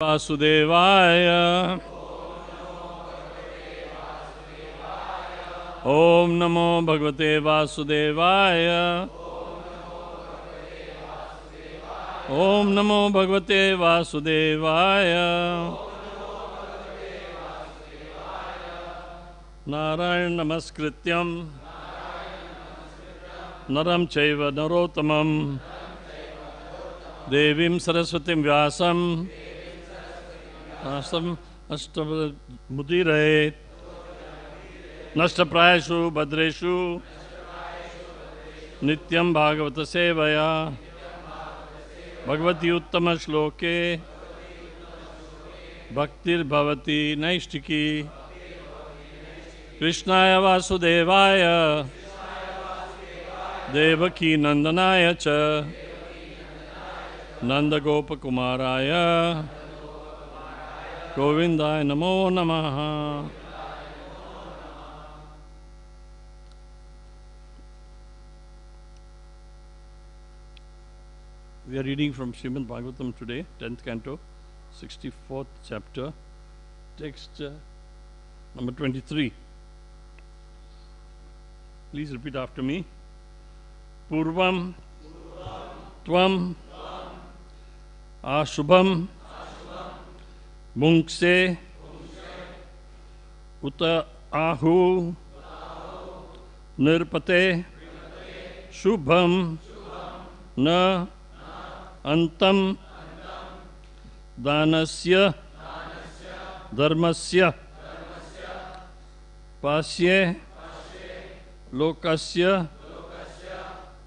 Vasudevaya. Om Namo Bhagavate Vasudevaya. Om Namo Bhagavate Vasudevaya. Narayan Namaskrityam Naram Chaiva Narottamam Devim Saraswatim Vyasam Astam Ashtamudire Nashtaprayashu Bhadreshu Nityam Bhagavata Sevaya Bhagavati Uttama Shloke Bhaktir Bhavati Naishtiki Krishnaya Vasudevaya Devaki Nandanaya Cha Nanda Gopa Kumaraya Govindaya Namo Namaha. We are reading from Srimad Bhagavatam today, 10th canto, 64th chapter, text number 23. Please repeat after me. Purvam Tvam Ashubham Munkse Uta Ahu Nirpate Shubham Na Antam Danasya Dharmasya Pasye Lokasya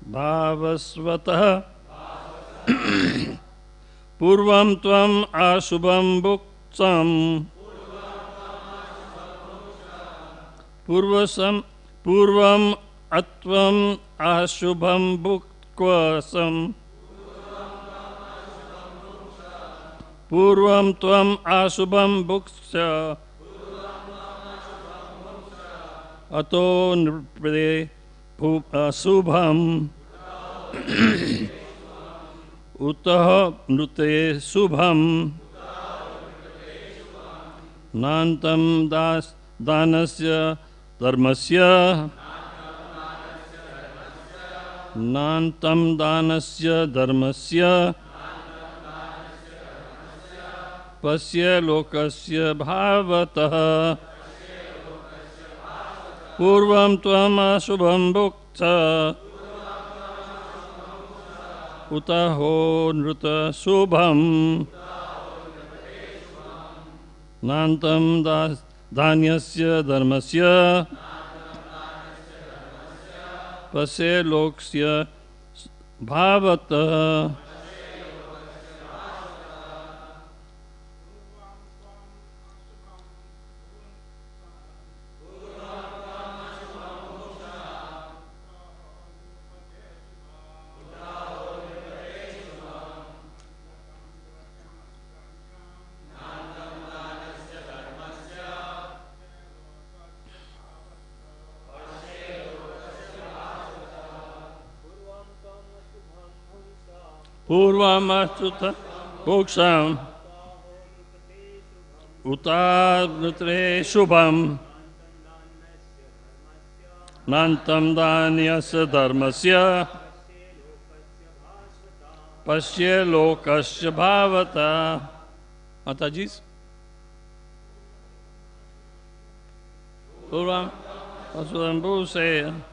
Bhavasvatah Purvam Tvam Ashubham Bhuksam Purvam Atvam Ashubham Bhuksam Purvam Tvam Ashubham Bhuksya Ato Nripade Subham Utaha Nrute Subham Nantam Danasya Dharmasya Nantam Danasya Dharmasya Pasya Lokasya Bhavatah Purvam Tvam Ashubham Bhukta Utaho Nruta Subham Nantam Dhanyasya Dharmasya Pasya Loksya Bhavata. Purvam Ashubham Bhuksam Utanrutre Shubham Nantam Dhanyasya Dharmasya Pasya Lokasya Bhavata. Matajis. Purvam Ashubham Bhuksam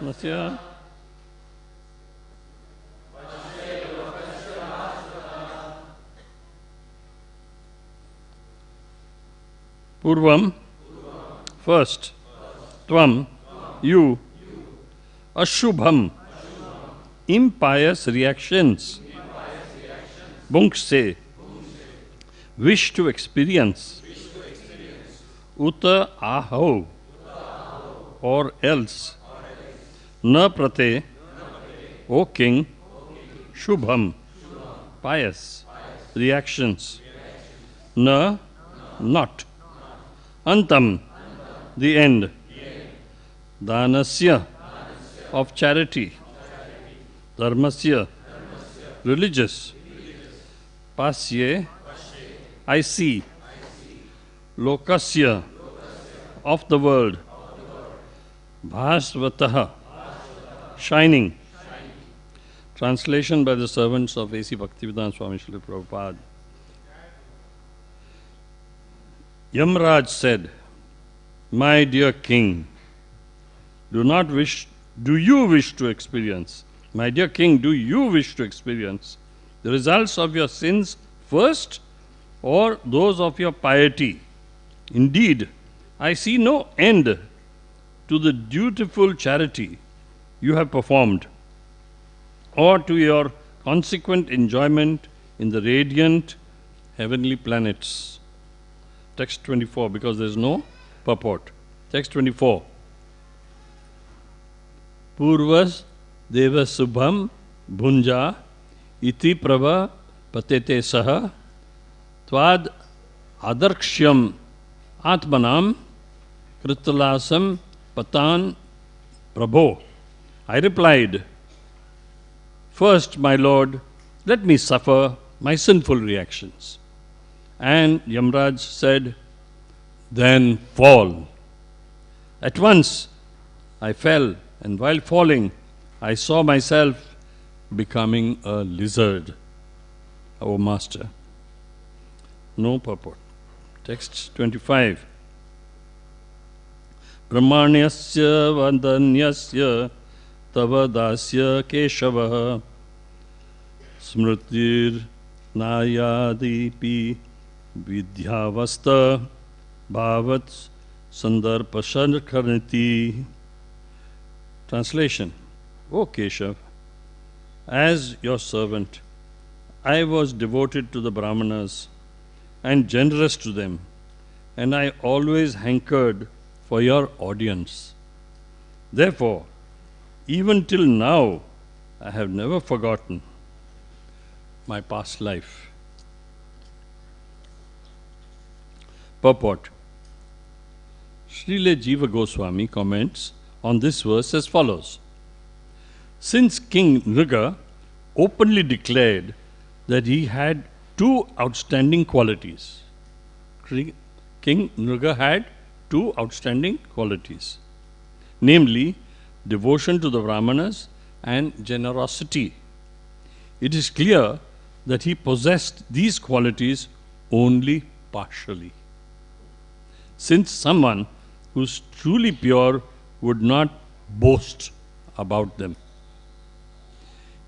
Nasya Purvam, first. Tvam, you. Ashubham, impious reactions. Bhunkse, wish to experience. Uta aho, or else. Na prate, O king. Shubham, pious reactions. Na, not. Antam, the end. Dhanasya, of charity. Dharmasya, religious. Pasye, I see. Lokasya, of the world. Bhasvataha, shining. Translation by the servants of A.C. Bhaktivedanta Swami Prabhupada. Yamraj said, "My dear king, do you wish to experience, my dear king, do you wish to experience the results of your sins first or those of your piety? Indeed, I see no end to the dutiful charity you have performed, or to your consequent enjoyment in the radiant heavenly planets." Text 24, because there is no purport. Text 24. Purvas deva subham bhunja iti prava patete saha tvad adarkshyam atmanam kritalasam patan prabho. I replied, "First, my Lord, let me suffer my sinful reactions." And Yamraj said, "Then fall." At once I fell, and while falling, I saw myself becoming a lizard. Our master. No purport. Text 25. Brahmanyasya vandanyasya tava dasya keshava smritir nayadipi Vidyavasta bhavat sandarpasharkarniti. Translation. O Keshav, as your servant, I was devoted to the Brahmanas and generous to them, and I always hankered for your audience. Therefore, even till now, I have never forgotten my past life. Purport. Srila Jiva Goswami comments on this verse as follows. Since King Nriga openly declared that he had two outstanding qualities, King Nriga had two outstanding qualities, namely devotion to the Brahmanas and generosity. It is clear that he possessed these qualities only partially, since someone who is truly pure would not boast about them.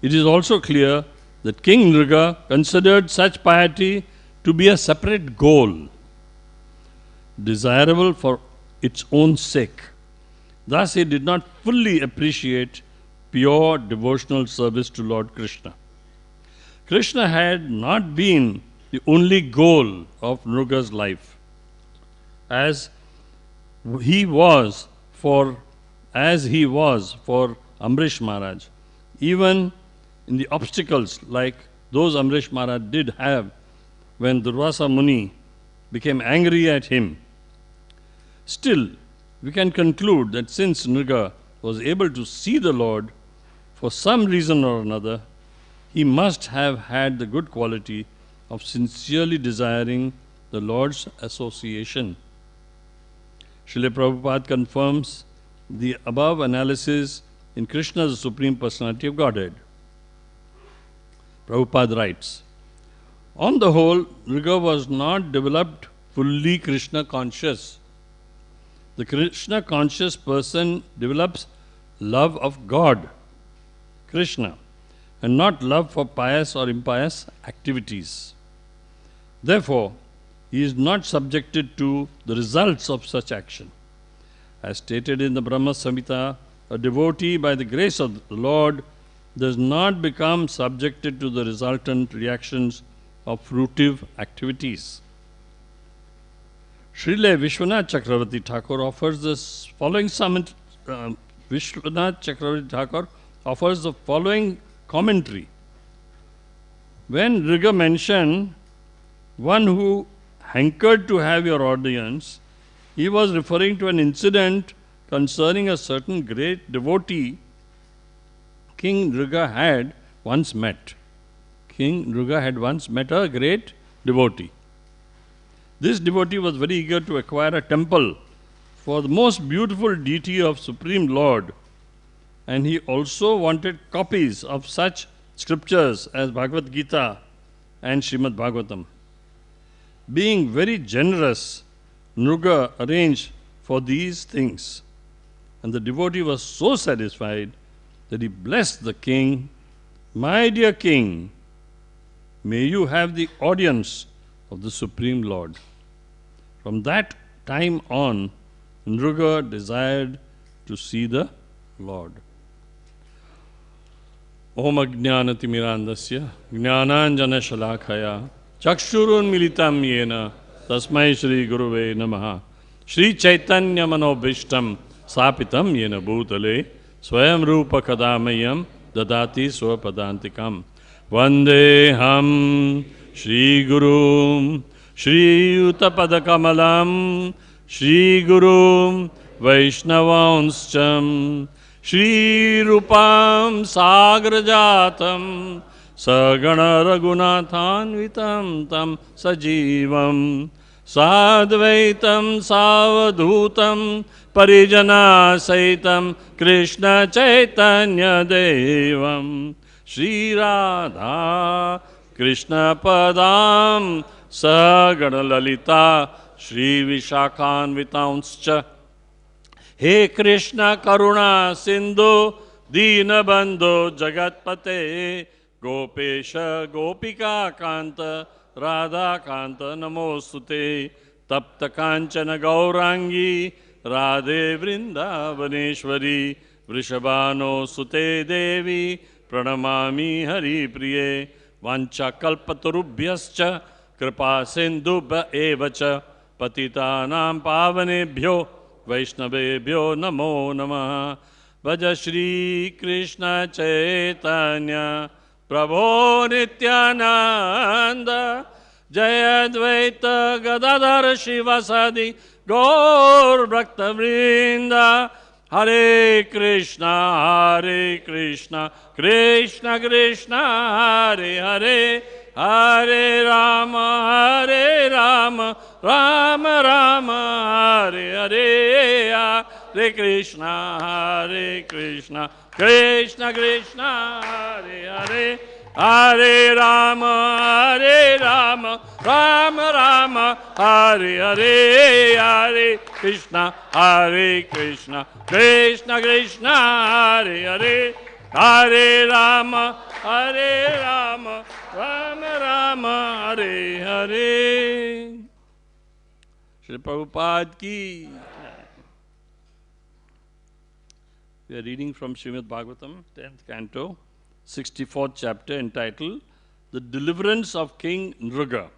It is also clear that King Nriga considered such piety to be a separate goal, desirable for its own sake. Thus, he did not fully appreciate pure devotional service to Lord Krishna. Krishna had not been the only goal of Nriga's life, as he was for Amrish Maharaj. Even in the obstacles like those Amrish Maharaj did have when Durvasa Muni became angry at him, still we can conclude that since Nriga was able to see the Lord for some reason or another, he must have had the good quality of sincerely desiring the Lord's association. Srila Prabhupada confirms the above analysis in Krishna, the Supreme Personality of Godhead. Prabhupada writes, on the whole, Nriga was not developed fully Krishna conscious. The Krishna conscious person develops love of God, Krishna, and not love for pious or impious activities. Therefore, he is not subjected to the results of such action. As stated in the Brahma Samhita, a devotee by the grace of the Lord does not become subjected to the resultant reactions of fruitive activities. Srila Vishwanath Chakravarti Thakur offers this following Vishwanath Chakravarti Thakur offers the following commentary. When Nriga mentioned one who hankered to have your audience, he was referring to an incident concerning a certain great devotee King Nriga had once met. King Nriga had once met a great devotee. This devotee was very eager to acquire a temple for the most beautiful deity of Supreme Lord, and he also wanted copies of such scriptures as Bhagavad Gita and Srimad Bhagavatam. Being very generous, Nriga arranged for these things, and the devotee was so satisfied that he blessed the king. My dear king, may you have the audience of the Supreme Lord. From that time on, Nriga desired to see the Lord. Om Ajnanatimirandasya Jnananjana Shalakaya Chakshurun Militam Yena Tasmai Shri Guruve Namaha Shri Chaitanya Manobhishtam Sapitam Yena Bhutale Swayam Rupa Kadamayam Dadati Swapadantikam Vandeham Shri Gurum Shri Utapadakamalam Shri Gurum Vaishnavaunscham Shri Rupam Sagrajatam Sagana Raghunathanvitam Tam Sajivam Sadvaitam Savadhutam Parijana Saitam Krishna Chaitanya Devam Shri Radha Krishna Padam Sagana Lalita Shri Vishakhanvitanscha He Krishna Karuna Sindhu Dina Bandhu Jagatpate Gopesha Gopika Kanta Radha Kanta Namostute Tapta Kanchana Gaurangi Radhe Vrindavaneshwari Vrishabhano Sute Devi Pranamami Hari Priye Vancha Kalpatarubhyascha Kripa Sindhubha Evacha Patitanam Pavanebhyo Vaishnavebhyo Namo Namaha Bhaja Shri Krishna Chaitanya Prabhu Nityananda Jaya Dvaita Gadadhara Shivasadi Gaur Bhakta Vrinda Hare Krishna Krishna Krishna Hare Hare Hare Rama Rama Rama Hare Hare Hare Krishna Krishna Krishna Hare Hare Hare Rama Rama Rama Hare Hare Hare Krishna Krishna Krishna Hare Hare Hare Rama Rama Rama Hare Hare. Shri Prabhupada ki. We are reading from Srimad Bhagavatam, 10th canto, 64th chapter, entitled The Deliverance of King Nriga.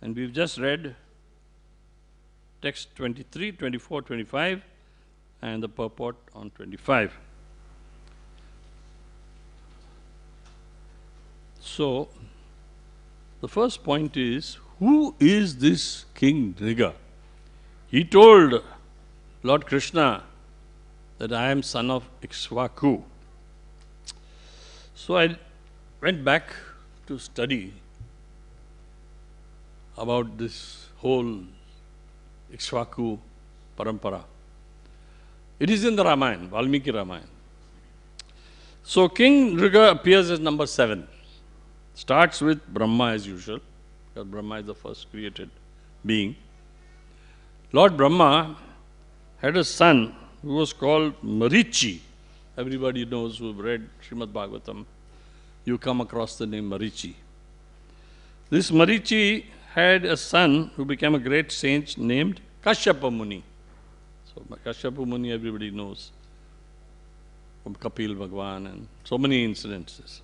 And we've just read text 23, 24, 25, and the purport on 25. So, the first point is, who is this King Nriga? He told Lord Krishna that I am son of Ikshvaku. So I went back to study about this whole Ikshvaku parampara. It is in the Ramayana, Valmiki Ramayana. So King Nriga appears as number 7. Starts with Brahma as usual, because Brahma is the first created being. Lord Brahma had a son who was called Marichi. Everybody knows who have read Srimad Bhagavatam. You come across the name Marichi. This Marichi had a son who became a great saint named Kashyapa Muni. So Kashyapa Muni everybody knows from Kapil Bhagwan and so many incidences.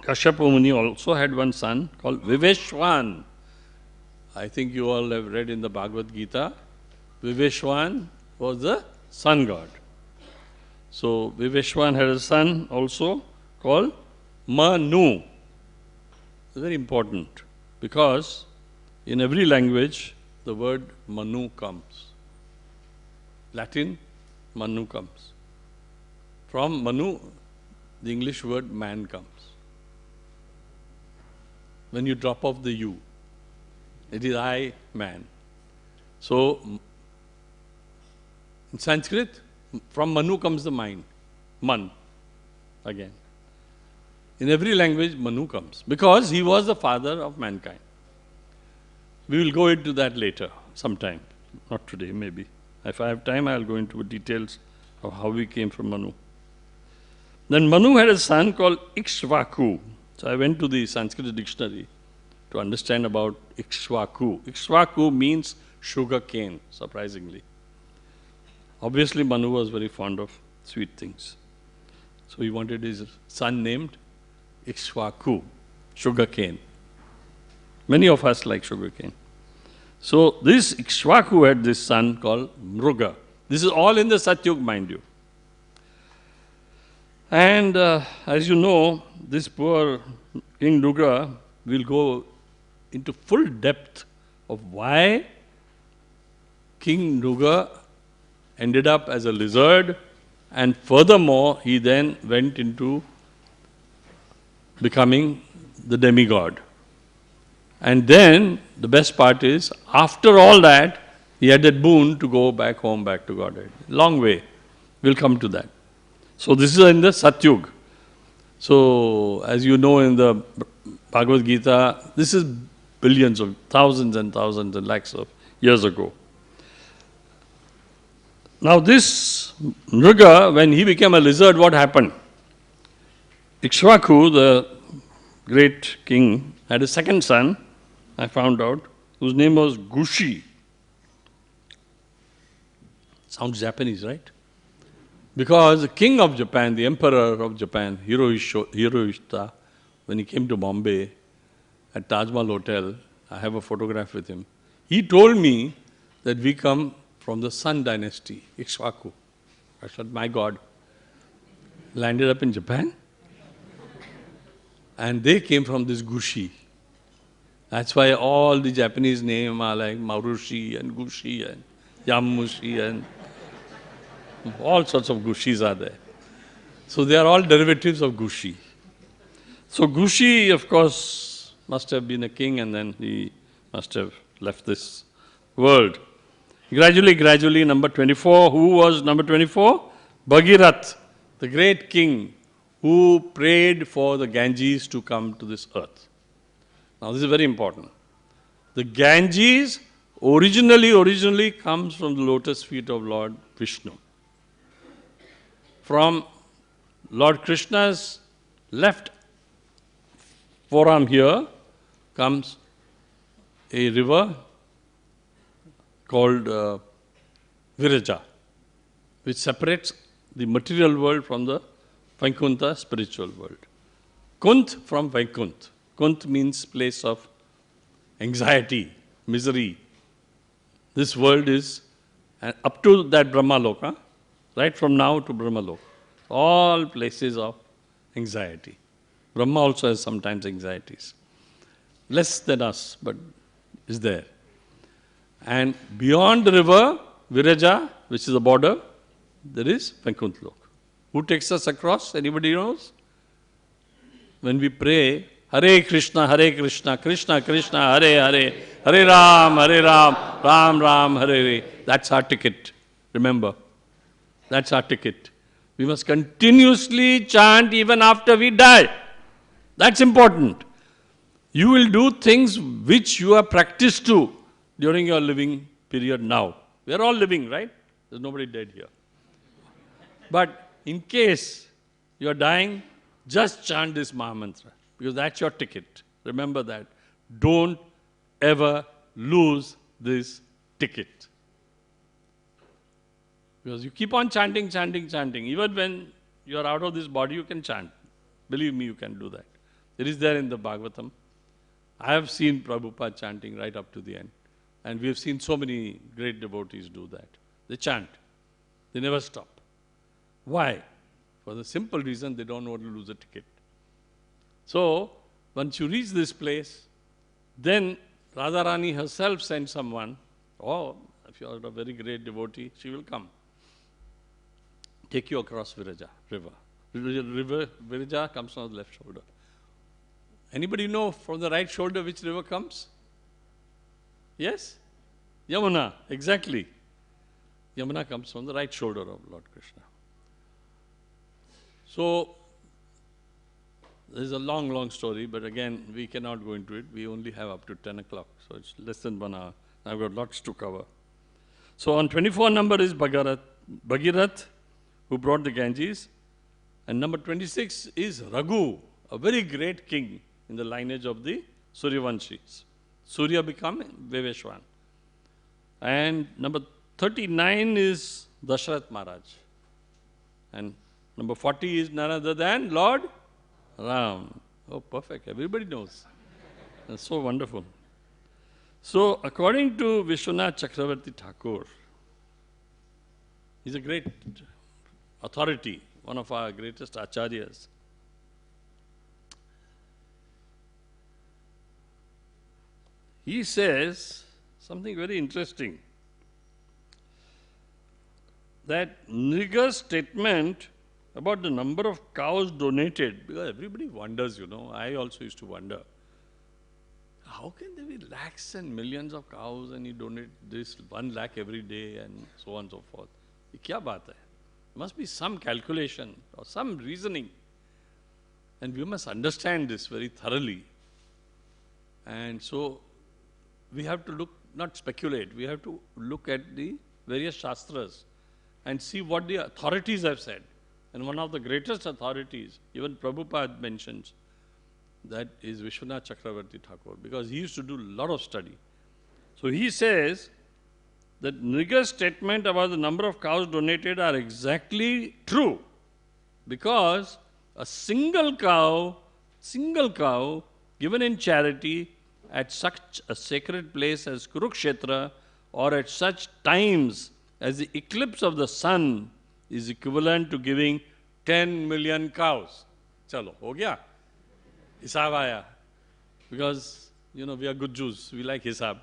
Kashyapa Muni also had one son called Viveshwan. I think you all have read in the Bhagavad Gita. Viveshwan was the sun god. So Viveshwan had a son also called Manu. Very important because in every language the word Manu comes. Latin, Manu comes. From Manu, the English word man comes. When you drop off the U, it is I, man. So, in Sanskrit, from Manu comes the mind. Man, again. In every language, Manu comes. Because he was the father of mankind. We will go into that later, sometime. Not today, maybe. If I have time, I will go into details of how we came from Manu. Then Manu had a son called Ikshvaku. So I went to the Sanskrit dictionary to understand about Ikshvaku. Ikshvaku means sugar cane, surprisingly. Obviously, Manu was very fond of sweet things. So he wanted his son named Ikshvaku, sugar cane. Many of us like sugar cane. So this Ikshvaku had this son called Mruga. This is all in the Satyug, mind you. And as you know, this poor King Mruga will go into full depth of why King Mruga ended up as a lizard, and furthermore, he then went into becoming the demigod. And then, the best part is, after all that, he had that boon to go back home, back to Godhead. Long way. We'll come to that. So this is in the Satyug. So, as you know in the Bhagavad Gita, this is billions of, thousands and lakhs of years ago. Now this Mruga, when he became a lizard, what happened? Ikshvaku, the great king, had a second son, I found out, whose name was Gushi. Sounds Japanese, right? Because the king of Japan, the emperor of Japan, Hirohito, when he came to Bombay at Taj Mahal Hotel, I have a photograph with him, he told me that we come from the Sun dynasty, Ikshvaku. I said, my God, landed up in Japan? And they came from this Gushi. That's why all the Japanese names are like Marushi and Gushi and Yamushi and all sorts of Gushis are there. So they are all derivatives of Gushi. So Gushi, of course, must have been a king and then he must have left this world. Gradually, number 24. Who was number 24? Bhagirath, the great king who prayed for the Ganges to come to this earth. Now this is very important. The Ganges originally comes from the lotus feet of Lord Vishnu. From Lord Krishna's left forearm here comes a river called Viraja, which separates the material world from the Vaikuntha spiritual world. Kunt from Vaikunt. Kunt means place of anxiety, misery. This world is up to that Brahmaloka, right from now to Brahmaloka. All places of anxiety. Brahma also has sometimes anxieties. Less than us, but is there. And beyond the river, Viraja, which is the border, there is Vaikuntha Lok. Who takes us across? Anybody knows? When we pray, Hare Krishna, Krishna Krishna, Hare Hare, Hare Ram, Ram Ram, Hare Hare. That's our ticket. Remember, that's our ticket. We must continuously chant even after we die. That's important. You will do things which you are practiced to during your living period now. We are all living, right? There's nobody dead here. But in case you are dying, just chant this Mahamantra, because that's your ticket. Remember that. Don't ever lose this ticket. Because you keep on chanting. Even when you are out of this body, you can chant. Believe me, you can do that. It is there in the Bhagavatam. I have seen Prabhupada chanting right up to the end. And we have seen so many great devotees do that. They chant. They never stop. Why? For the simple reason they don't want to lose a ticket. So, once you reach this place, then Radharani herself sent someone, or if you are a very great devotee, she will come. take you across Viraja river. River Virija comes from the left shoulder. Anybody know from the right shoulder which river comes? Yes? Yamuna, exactly. Yamuna comes from the right shoulder of Lord Krishna. So, this is a long, long story, but again, we cannot go into it. We only have up to 10 o'clock, so it's less than 1 hour. I've got lots to cover. So, on 24 number is Bhagirath, who brought the Ganges. And number 26 is Raghu, a very great king in the lineage of the Suryavanshis. Surya became Viveshwan. And number 39 is Dasharath Maharaj. And number 40 is none other than Lord Ram. Oh, perfect. Everybody knows. That's so wonderful. So, according to Vishwanath Chakravarti Thakur, he's a great authority, one of our greatest acharyas. He says something very interesting, that Nriga's statement about the number of cows donated, because everybody wonders, you know, I also used to wonder, how can there be lakhs and millions of cows and you donate this 1 lakh every day and so on and so forth? Ye kya baat hai? There must be some calculation or some reasoning. And we must understand this very thoroughly. And so, we have to look, not speculate, we have to look at the various shastras and see what the authorities have said. And one of the greatest authorities, even Prabhupada mentions, that is Vishwanath Chakravarti Thakur, because he used to do a lot of study. So he says that Nriga's statement about the number of cows donated are exactly true, because a single cow given in charity at such a sacred place as Kurukshetra or at such times as the eclipse of the sun is equivalent to giving 10 million cows. Chalo, ho gaya? Hisab aaya. Because, you know, we are good Jews, we like hisab.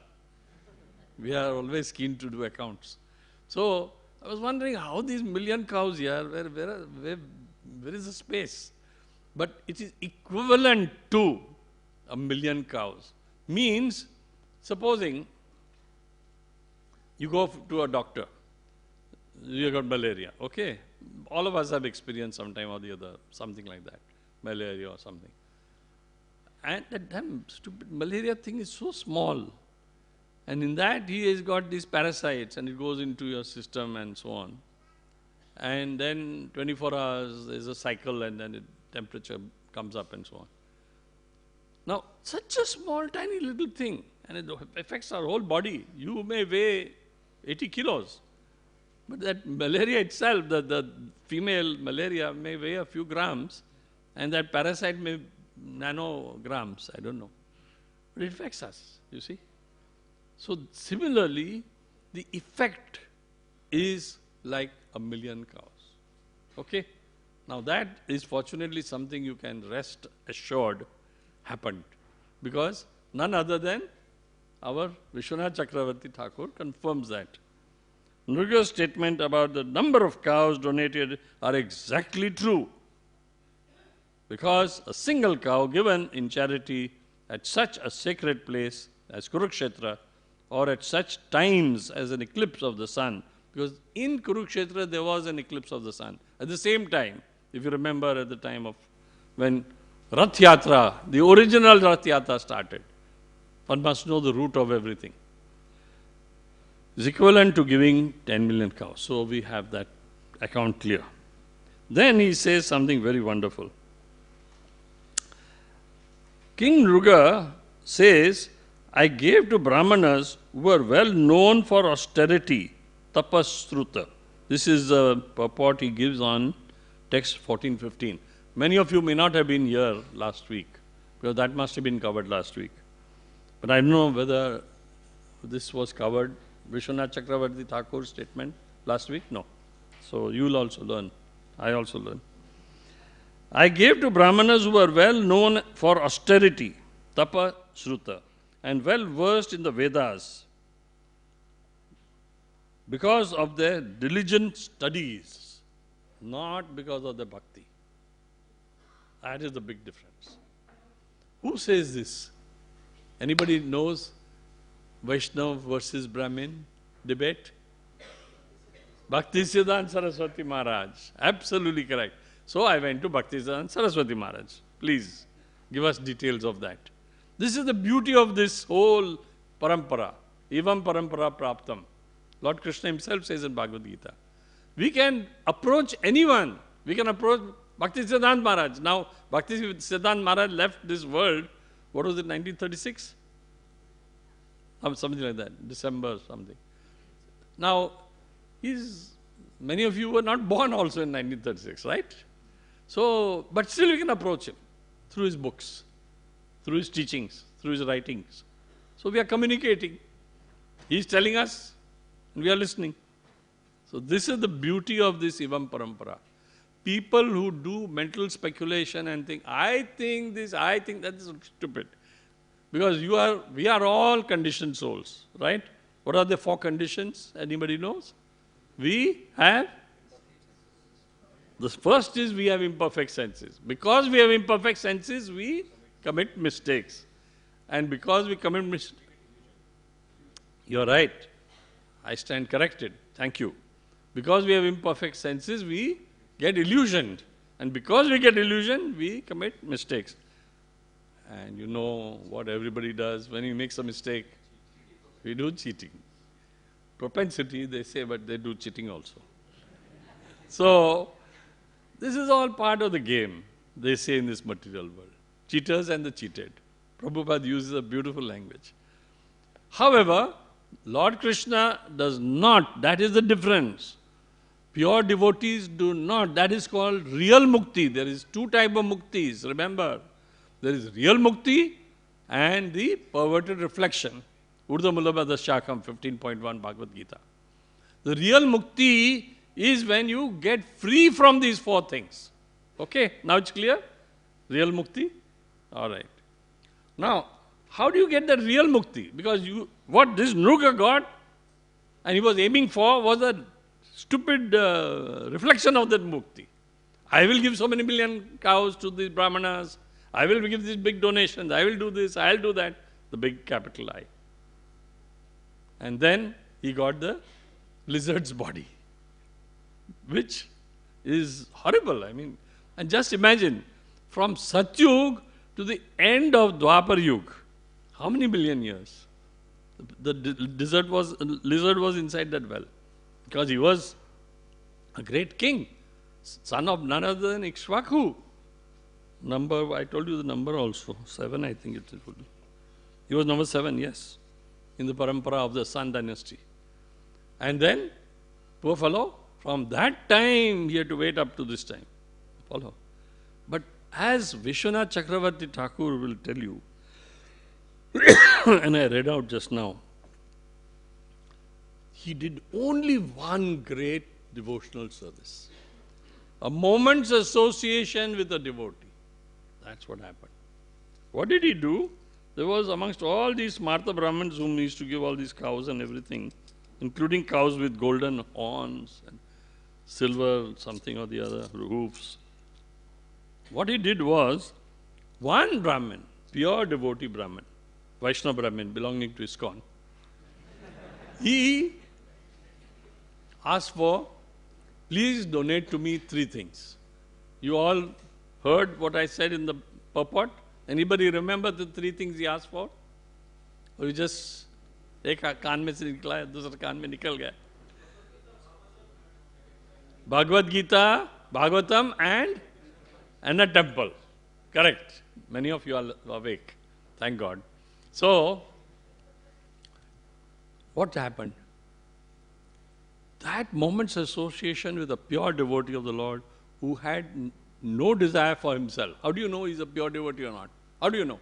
We are always keen to do accounts. So, I was wondering how these million cows here, where is the space? But it is equivalent to a million cows. Means, supposing you go to a doctor, you got malaria, okay? All of us have experienced sometime or the other, something like that, malaria or something. And that damn stupid malaria thing is so small. And in that he has got these parasites and it goes into your system and so on. And then 24 hours there's a cycle and then the temperature comes up and so on. Now, such a small, tiny little thing, and it affects our whole body. You may weigh 80 kilos, but that malaria itself, the female malaria may weigh a few grams, and that parasite may nanograms, I don't know. But it affects us, you see. So, similarly, the effect is like a million cows. Okay? Now, that is fortunately something you can rest assured happened, because none other than our Vishwanath Chakravarti Thakur confirms that. Nriga's statement about the number of cows donated are exactly true, because a single cow given in charity at such a sacred place as Kurukshetra or at such times as an eclipse of the sun, because in Kurukshetra there was an eclipse of the sun. At the same time, if you remember at the time of when Rath Yatra, the original Rath Yatra started. One must know the root of everything. Is equivalent to giving 10 million cows. So we have that account clear. Then he says something very wonderful. King Nriga says, I gave to Brahmanas who were well known for austerity, tapasruta. This is the purport he gives on text 1415. Many of you may not have been here last week, because that must have been covered last week. But I don't know whether this was covered, Vishwanath Chakravarti Thakur's statement last week? No. So you will also learn. I also learn. I gave to Brahmanas who were well known for austerity, tapa shruta, and well versed in the Vedas, because of their diligent studies. not because of the bhakti. That is the big difference. Who says this? Anybody knows Vaishnava versus Brahmin debate? Bhaktisiddhanta Saraswati Maharaj. Absolutely correct. So I went to Bhaktisiddhanta Saraswati Maharaj. Please give us details of that. This is the beauty of this whole parampara. Evam parampara praptam. Lord Krishna himself says in Bhagavad Gita. We can approach anyone. We can approach Bhaktisiddhanta Maharaj. Now, Bhaktisiddhanta Maharaj left this world, what was it, 1936? Something like that, December something. Now, many of you were not born also in 1936, right? So, but still you can approach him through his books, through his teachings, through his writings. So we are communicating. He is telling us and we are listening. So this is the beauty of this Evam Parampara. People who do mental speculation and think, I think this, I think that is stupid. Because we are all conditioned souls, right? What are the 4 conditions? Anybody knows? We have, the first is we have imperfect senses. Because we have imperfect senses, we commit mistakes. And because we commit mistakes, you're right. I stand corrected. Thank you. Because we have imperfect senses, we get illusioned. And because we get illusioned, we commit mistakes. And you know what everybody does when he makes a mistake? We do cheating. Propensity, they say, but they do cheating also. So, this is all part of the game, they say in this material world. Cheaters and the cheated. Prabhupada uses a beautiful language. However, Lord Krishna does not, that is the difference. Pure devotees do not, that is called real mukti. There is 2 types of muktis, remember. There is real mukti and the perverted reflection. Urdhva Mulabhada Shakam 15.1 Bhagavad Gita. The real mukti is when you get free from these 4 things. Okay, now it's clear? Real mukti? Alright. Now, how do you get that real mukti? Because what this Nruga got and he was aiming for was a stupid reflection of that mukti. I will give so many million cows to the brahmanas. I will give these big donations. I will do this. I will do that. The big capital I. And then he got the lizard's body, which is horrible. I mean, and just imagine, from Satyug to the end of Dwapar Yuga, how many million years? The lizard was inside that well, because he was a great king, son of none other than Ikshvaku. I told you the number also, 7 I think it would be. He was number 7, yes, in the parampara of the Sun dynasty. And then, poor fellow, from that time he had to wait up to this time. Follow. But as Vishwanath Chakravarti Thakur will tell you, and I read out just now, he did only one great devotional service. A moment's association with a devotee. That's what happened. What did he do? There was amongst all these Martha Brahmins whom he used to give all these cows and everything, including cows with golden horns and silver something or the other hoofs. What he did was, one Brahmin, pure devotee Brahmin, Vaishnava Brahmin belonging to ISKCON, he asked for, please donate to me 3 things. You all heard what I said in the purport? Anybody remember the 3 things he asked for? Or you just, एक कान में से निकला है, दूसरा कान में निकल गया? Bhagavad Gita, Bhagavatam and a temple. Correct. Many of you are awake. Thank God. So, what happened? That moment's association with a pure devotee of the Lord who had no desire for himself. How do you know he's a pure devotee or not? How do you know?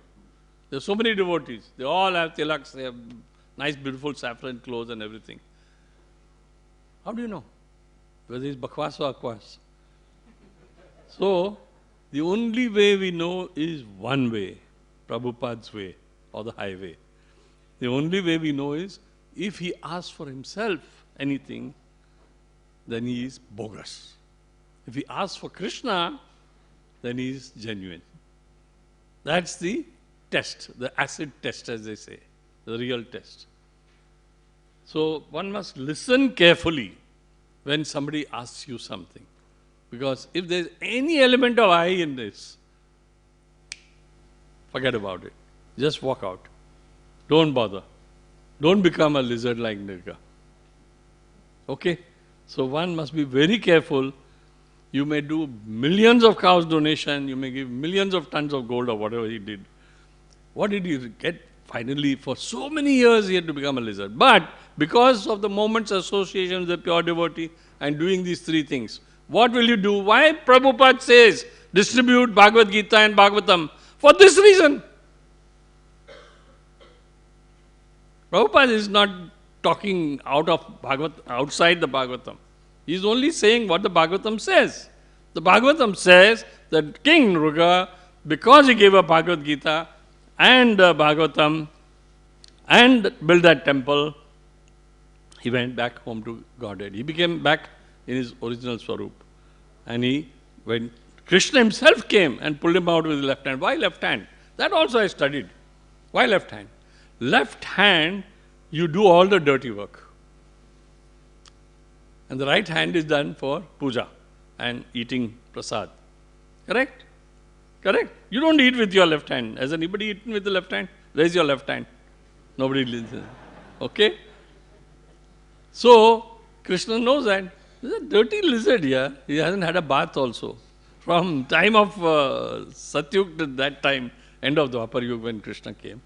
There are so many devotees. They all have tilaks, they have nice, beautiful saffron clothes and everything. How do you know? Whether he's bakwas or akwas. So, the only way we know is one way, Prabhupada's way or the highway. The only way we know is if he asks for himself anything, then he is bogus. If he asks for Krishna, then he is genuine. That's the test, the acid test, as they say, the real test. So one must listen carefully when somebody asks you something. Because if there's any element of I in this, forget about it. Just walk out. Don't bother. Don't become a lizard like Nirga. Okay? So one must be very careful. You may do millions of cows donation, you may give millions of tons of gold or whatever he did. What did he get? Finally, for so many years he had to become a lizard. But because of the moment's association with the pure devotee and doing these three things, what will you do? Why Prabhupada says, distribute Bhagavad Gita and Bhagavatam? For this reason. Prabhupada is not talking outside the Bhagavatam. He is only saying what the Bhagavatam says. The Bhagavatam says that King Nruga, because he gave up Bhagavad Gita and Bhagavatam and built that temple, he went back home to Godhead. He became back in his original Swarup. And when Krishna himself came and pulled him out with his left hand. Why left hand? That also I studied. Why left hand? Left hand, you do all the dirty work. And the right hand is done for puja and eating prasad. Correct? Correct? You don't eat with your left hand. Has anybody eaten with the left hand? Raise your left hand. Nobody listens. Okay? So, Krishna knows that. There's a dirty lizard here. He hasn't had a bath also. From time of Satyug to that time, end of the Dwapar Yuga when Krishna came.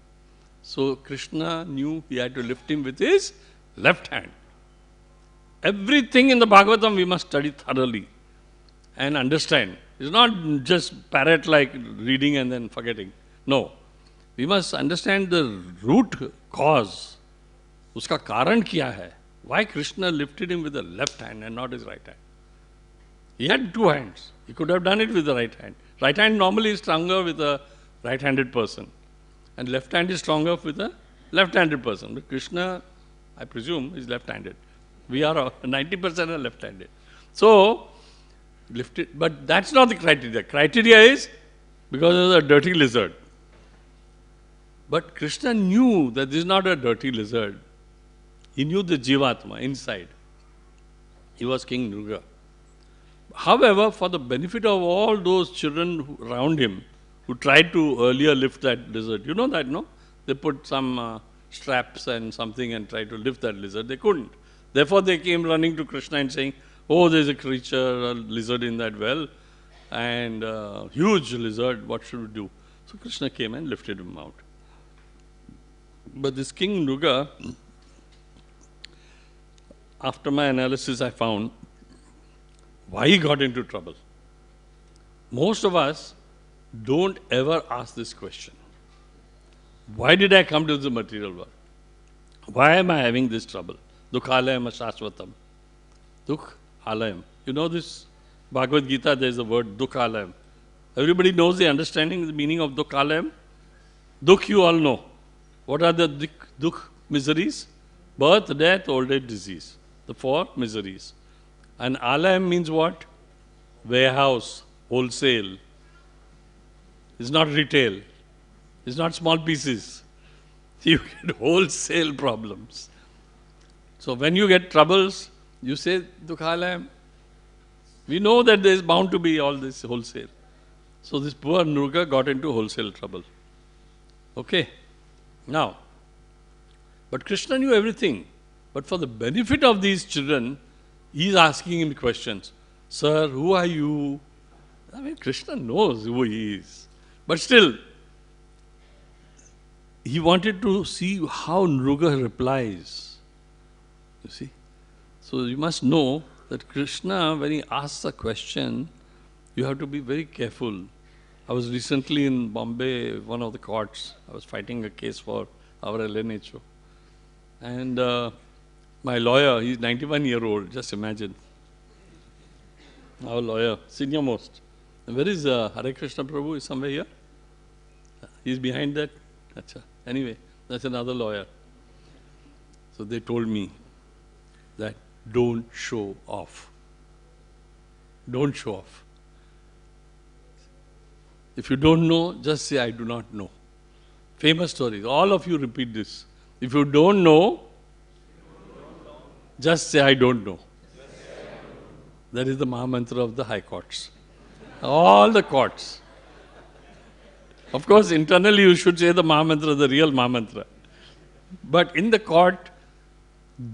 So, Krishna knew he had to lift him with his left hand. Everything in the Bhagavatam we must study thoroughly and understand. It's not just parrot like reading and then forgetting. No. We must understand the root cause. Uska karan kya hai? Why Krishna lifted him with the left hand and not his right hand? He had two hands. He could have done it with the right hand. Right hand normally is stronger with a right-handed person. And left hand is stronger with a left-handed person. But Krishna, I presume, is left-handed. We are 90% are left-handed. So, lift it. But that's not the criteria. Criteria is because of the dirty lizard. But Krishna knew that this is not a dirty lizard. He knew the Jivatma inside. He was King Nruga. However, for the benefit of all those children around him who tried to earlier lift that lizard, you know that, no? They put some straps and something and tried to lift that lizard. They couldn't. Therefore, they came running to Krishna and saying, oh, there's a creature, a lizard in that well, and huge lizard, what should we do? So Krishna came and lifted him out. But this King Nruga, after my analysis, I found why he got into trouble. Most of us don't ever ask this question. Why did I come to the material world? Why am I having this trouble? Dukhalayam ashashvatam. Dukhalayam. You know this Bhagavad Gita, there is a word Dukhalayam. Everybody knows the understanding, the meaning of Dukhalayam? Dukh you all know. What are the dukh miseries? Birth, death, old age, disease. The four miseries. And alayam means what? Warehouse, wholesale. It's not retail. It's not small pieces. You get wholesale problems. So when you get troubles, you say, Dukhalayam. We know that there is bound to be all this wholesale. So this poor Nruga got into wholesale trouble. Okay. Now, but Krishna knew everything. But for the benefit of these children, he is asking him questions. Sir, who are you? I mean, Krishna knows who he is. But still, he wanted to see how Nruga replies. You see? So you must know that Krishna, when he asks a question, you have to be very careful. I was recently in Bombay, one of the courts. I was fighting a case for our LNHO. And my lawyer, he's 91-year-old, just imagine. Our lawyer, senior most. And where is Hare Krishna Prabhu? Is somewhere here? He's behind that? Achha. Anyway, that's another lawyer. So they told me that don't show off. Don't show off. If you don't know, just say, I do not know. Famous stories. All of you repeat this. If you don't know, just say, I don't know. That is the Mahamantra of the high courts. All the courts. Of course, internally you should say the Mahamantra, the real Mahamantra. But in the court,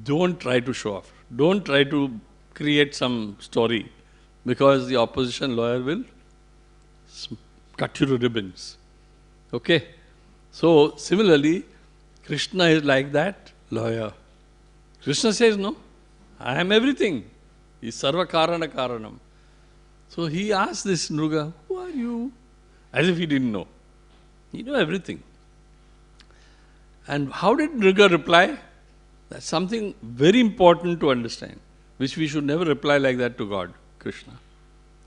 don't try to show off. Don't try to create some story, because the opposition lawyer will cut you to ribbons. Okay? So, similarly, Krishna is like that lawyer. Krishna says, no, I am everything. He is Sarva Karana Karanam. So he asked this Nruga, who are you? As if he didn't know. He knew everything. And how did Nruga reply? That's something very important to understand, which we should never reply like that to God, Krishna.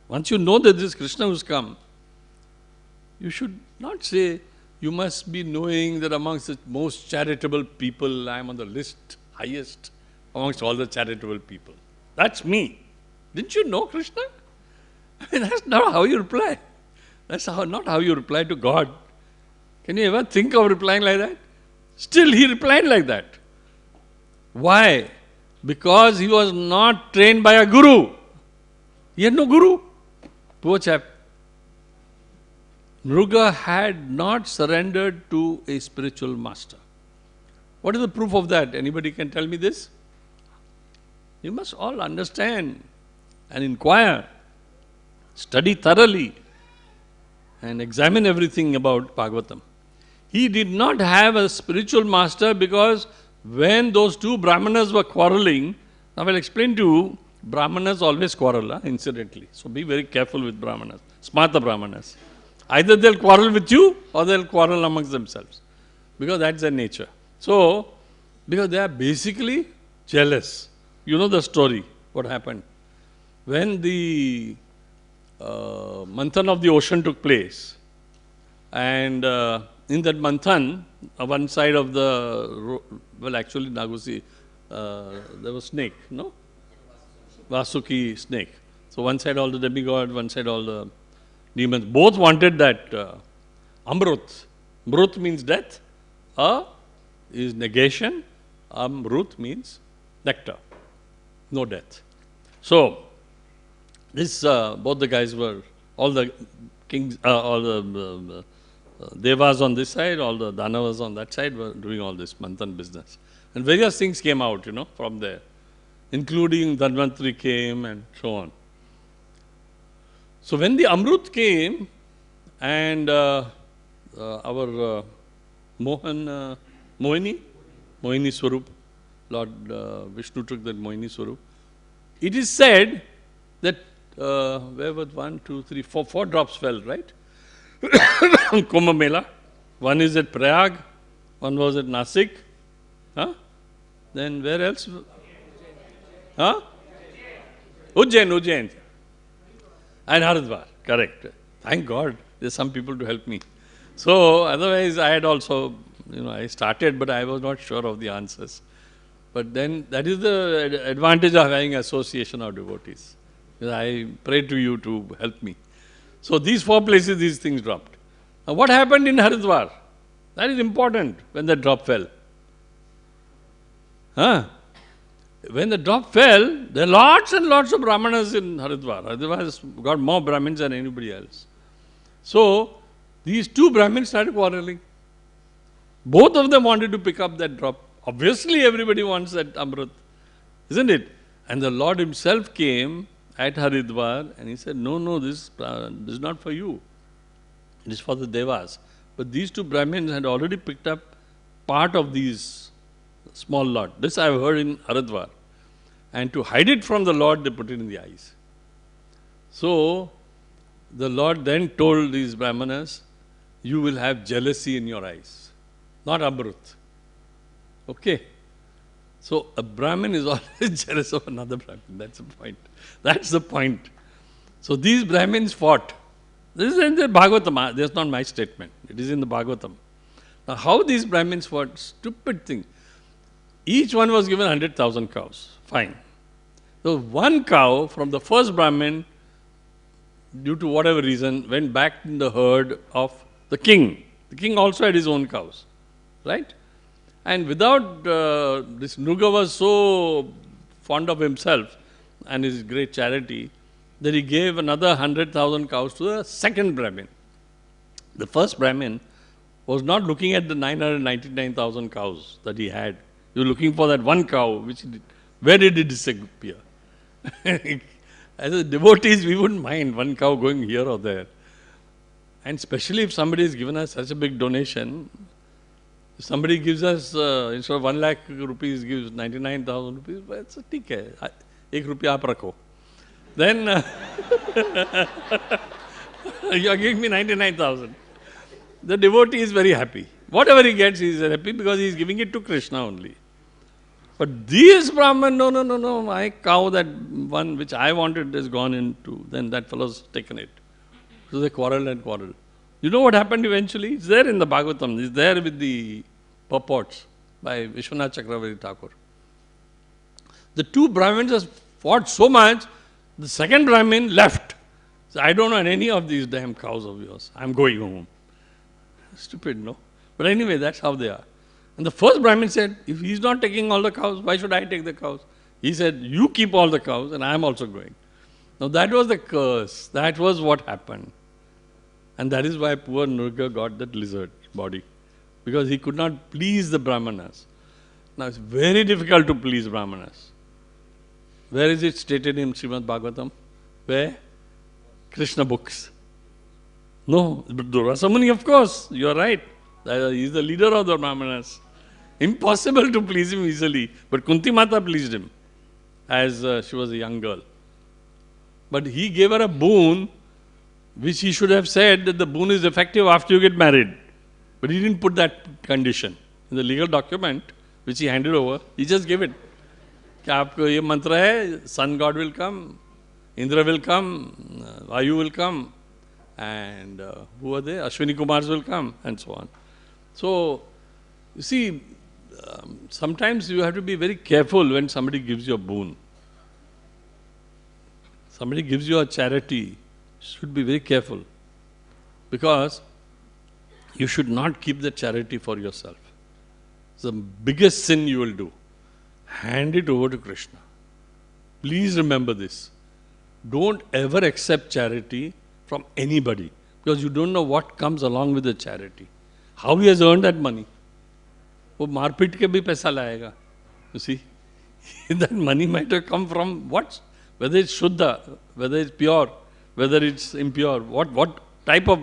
Once you know that this Krishna who's come, you should not say, you must be knowing that amongst the most charitable people, I am on the list, highest amongst all the charitable people. That's me. Didn't you know Krishna? I mean, that's not how you reply. That's not how you reply to God. Can you ever think of replying like that? Still, he replied like that. Why? Because he was not trained by a guru. He had no guru. Poor chap. Nruga had not surrendered to a spiritual master. What is the proof of that? Anybody can tell me this? You must all understand and inquire, study thoroughly, and examine everything about Bhagavatam. He did not have a spiritual master because when those two Brahmanas were quarreling, now I will explain to you, Brahmanas always quarrel, incidentally. So be very careful with Brahmanas, smarta Brahmanas. Either they'll quarrel with you or they'll quarrel amongst themselves, because that's their nature. So, because they are basically jealous. You know the story, what happened. When the manthan of the ocean took place, and in that manthan, one side of the, well actually Nagusi, there was snake, no? Vasuki snake. So one side all the demigods, one side all the demons. Both wanted that Amrut. Mrut means death. Is negation. Amrut means nectar. No death. So, this both the guys were, all the kings, all the devas on this side, all the danavas on that side were doing all this manthan business. And various things came out, from there, including Dhanvantri came and so on. So when the Amrut came and our Mohini Swarup, Lord Vishnu took that Mohini Swarup. It is said that, where was 1, 2, 3, 4 drops fell, right? Kumbh Mela. One is at Prayag, one was at Nasik. Then where else? Ujjain. And Haridwar, correct. Thank God, there's some people to help me. So, otherwise I had also, I started, but I was not sure of the answers. But then, that is the advantage of having association of devotees. I pray to you to help me. So, these 4 places, these things dropped. Now, what happened in Haridwar? That is important, when the drop fell. When the drop fell, there are lots and lots of Brahmanas in Haridwar. Haridwar has got more Brahmins than anybody else. So, these 2 Brahmins started quarreling. Both of them wanted to pick up that drop. Obviously, everybody wants that Amrit, isn't it? And the Lord himself came at Haridwar and he said, no, this is not for you. It is for the Devas. But these 2 Brahmins had already picked up part of these small lot. This I have heard in Haridwar. And to hide it from the Lord, they put it in the eyes. So, the Lord then told these Brahmanas, you will have jealousy in your eyes, not Amrut. Okay? So, a Brahmin is always jealous of another Brahmin. That's the point. That's the point. So, these Brahmins fought. This is in the Bhagavatam. This is not my statement. It is in the Bhagavatam. Now, how these Brahmins fought? Stupid thing. Each one was given 100,000 cows. Fine. So, one cow from the first Brahmin due to whatever reason, went back in the herd of the king. The king also had his own cows, right? And without, this Nuga was so fond of himself and his great charity that he gave another 100,000 cows to the second Brahmin. The first Brahmin was not looking at the 999,000 cows that he had. He was looking for that one cow, which where did it disappear? As a devotees, we wouldn't mind one cow going here or there. And especially if somebody has given us such a big donation, if somebody gives us, instead of 1 lakh rupees, gives 99,000 rupees, well, it's a ठीक है, 1 rupee आप रखो. Then, you are giving me 99,000. The devotee is very happy. Whatever he gets, he is happy because he is giving it to Krishna only. But these Brahman, no, my cow, that one which I wanted has gone into, then that fellow's taken it. So they quarreled and quarreled. You know what happened eventually? It's there in the Bhagavatam. It's there with the purports by Vishwanath Chakravarti Thakur. The two Brahmins have fought so much, the second Brahmin left. So I don't want any of these damn cows of yours. I'm going home. Stupid, no? But anyway, that's how they are. And the first Brahmin said, if he's not taking all the cows, why should I take the cows? He said, you keep all the cows and I'm also going. Now that was the curse. That was what happened. And that is why poor Nurga got that lizard body. Because he could not please the Brahmanas. Now it's very difficult to please Brahmanas. Where is it stated in Srimad Bhagavatam? Where? Krishna books. No, Durvasa Muni, of course, you are right. He is the leader of the Brahmanas. Impossible to please him easily. But Kunti Mata pleased him as she was a young girl. But he gave her a boon which he should have said that the boon is effective after you get married. But he didn't put that condition. In the legal document which he handed over, he just gave it. कि आपको ये मंत्र है, sun god will come, Indra will come, Vayu will come, and who are they? Ashwini Kumars will come, and so on. So, you see, sometimes you have to be very careful when somebody gives you a boon. Somebody gives you a charity, you should be very careful. Because you should not keep the charity for yourself. It's the biggest sin you will do. Hand it over to Krishna. Please remember this. Don't ever accept charity from anybody, because you don't know what comes along with the charity. How he has earned that money. वो मारपीट के भी पैसा लाएगा. You see, that money might have come from what? Whether it's Shuddha, whether it's pure, whether it's impure, what type of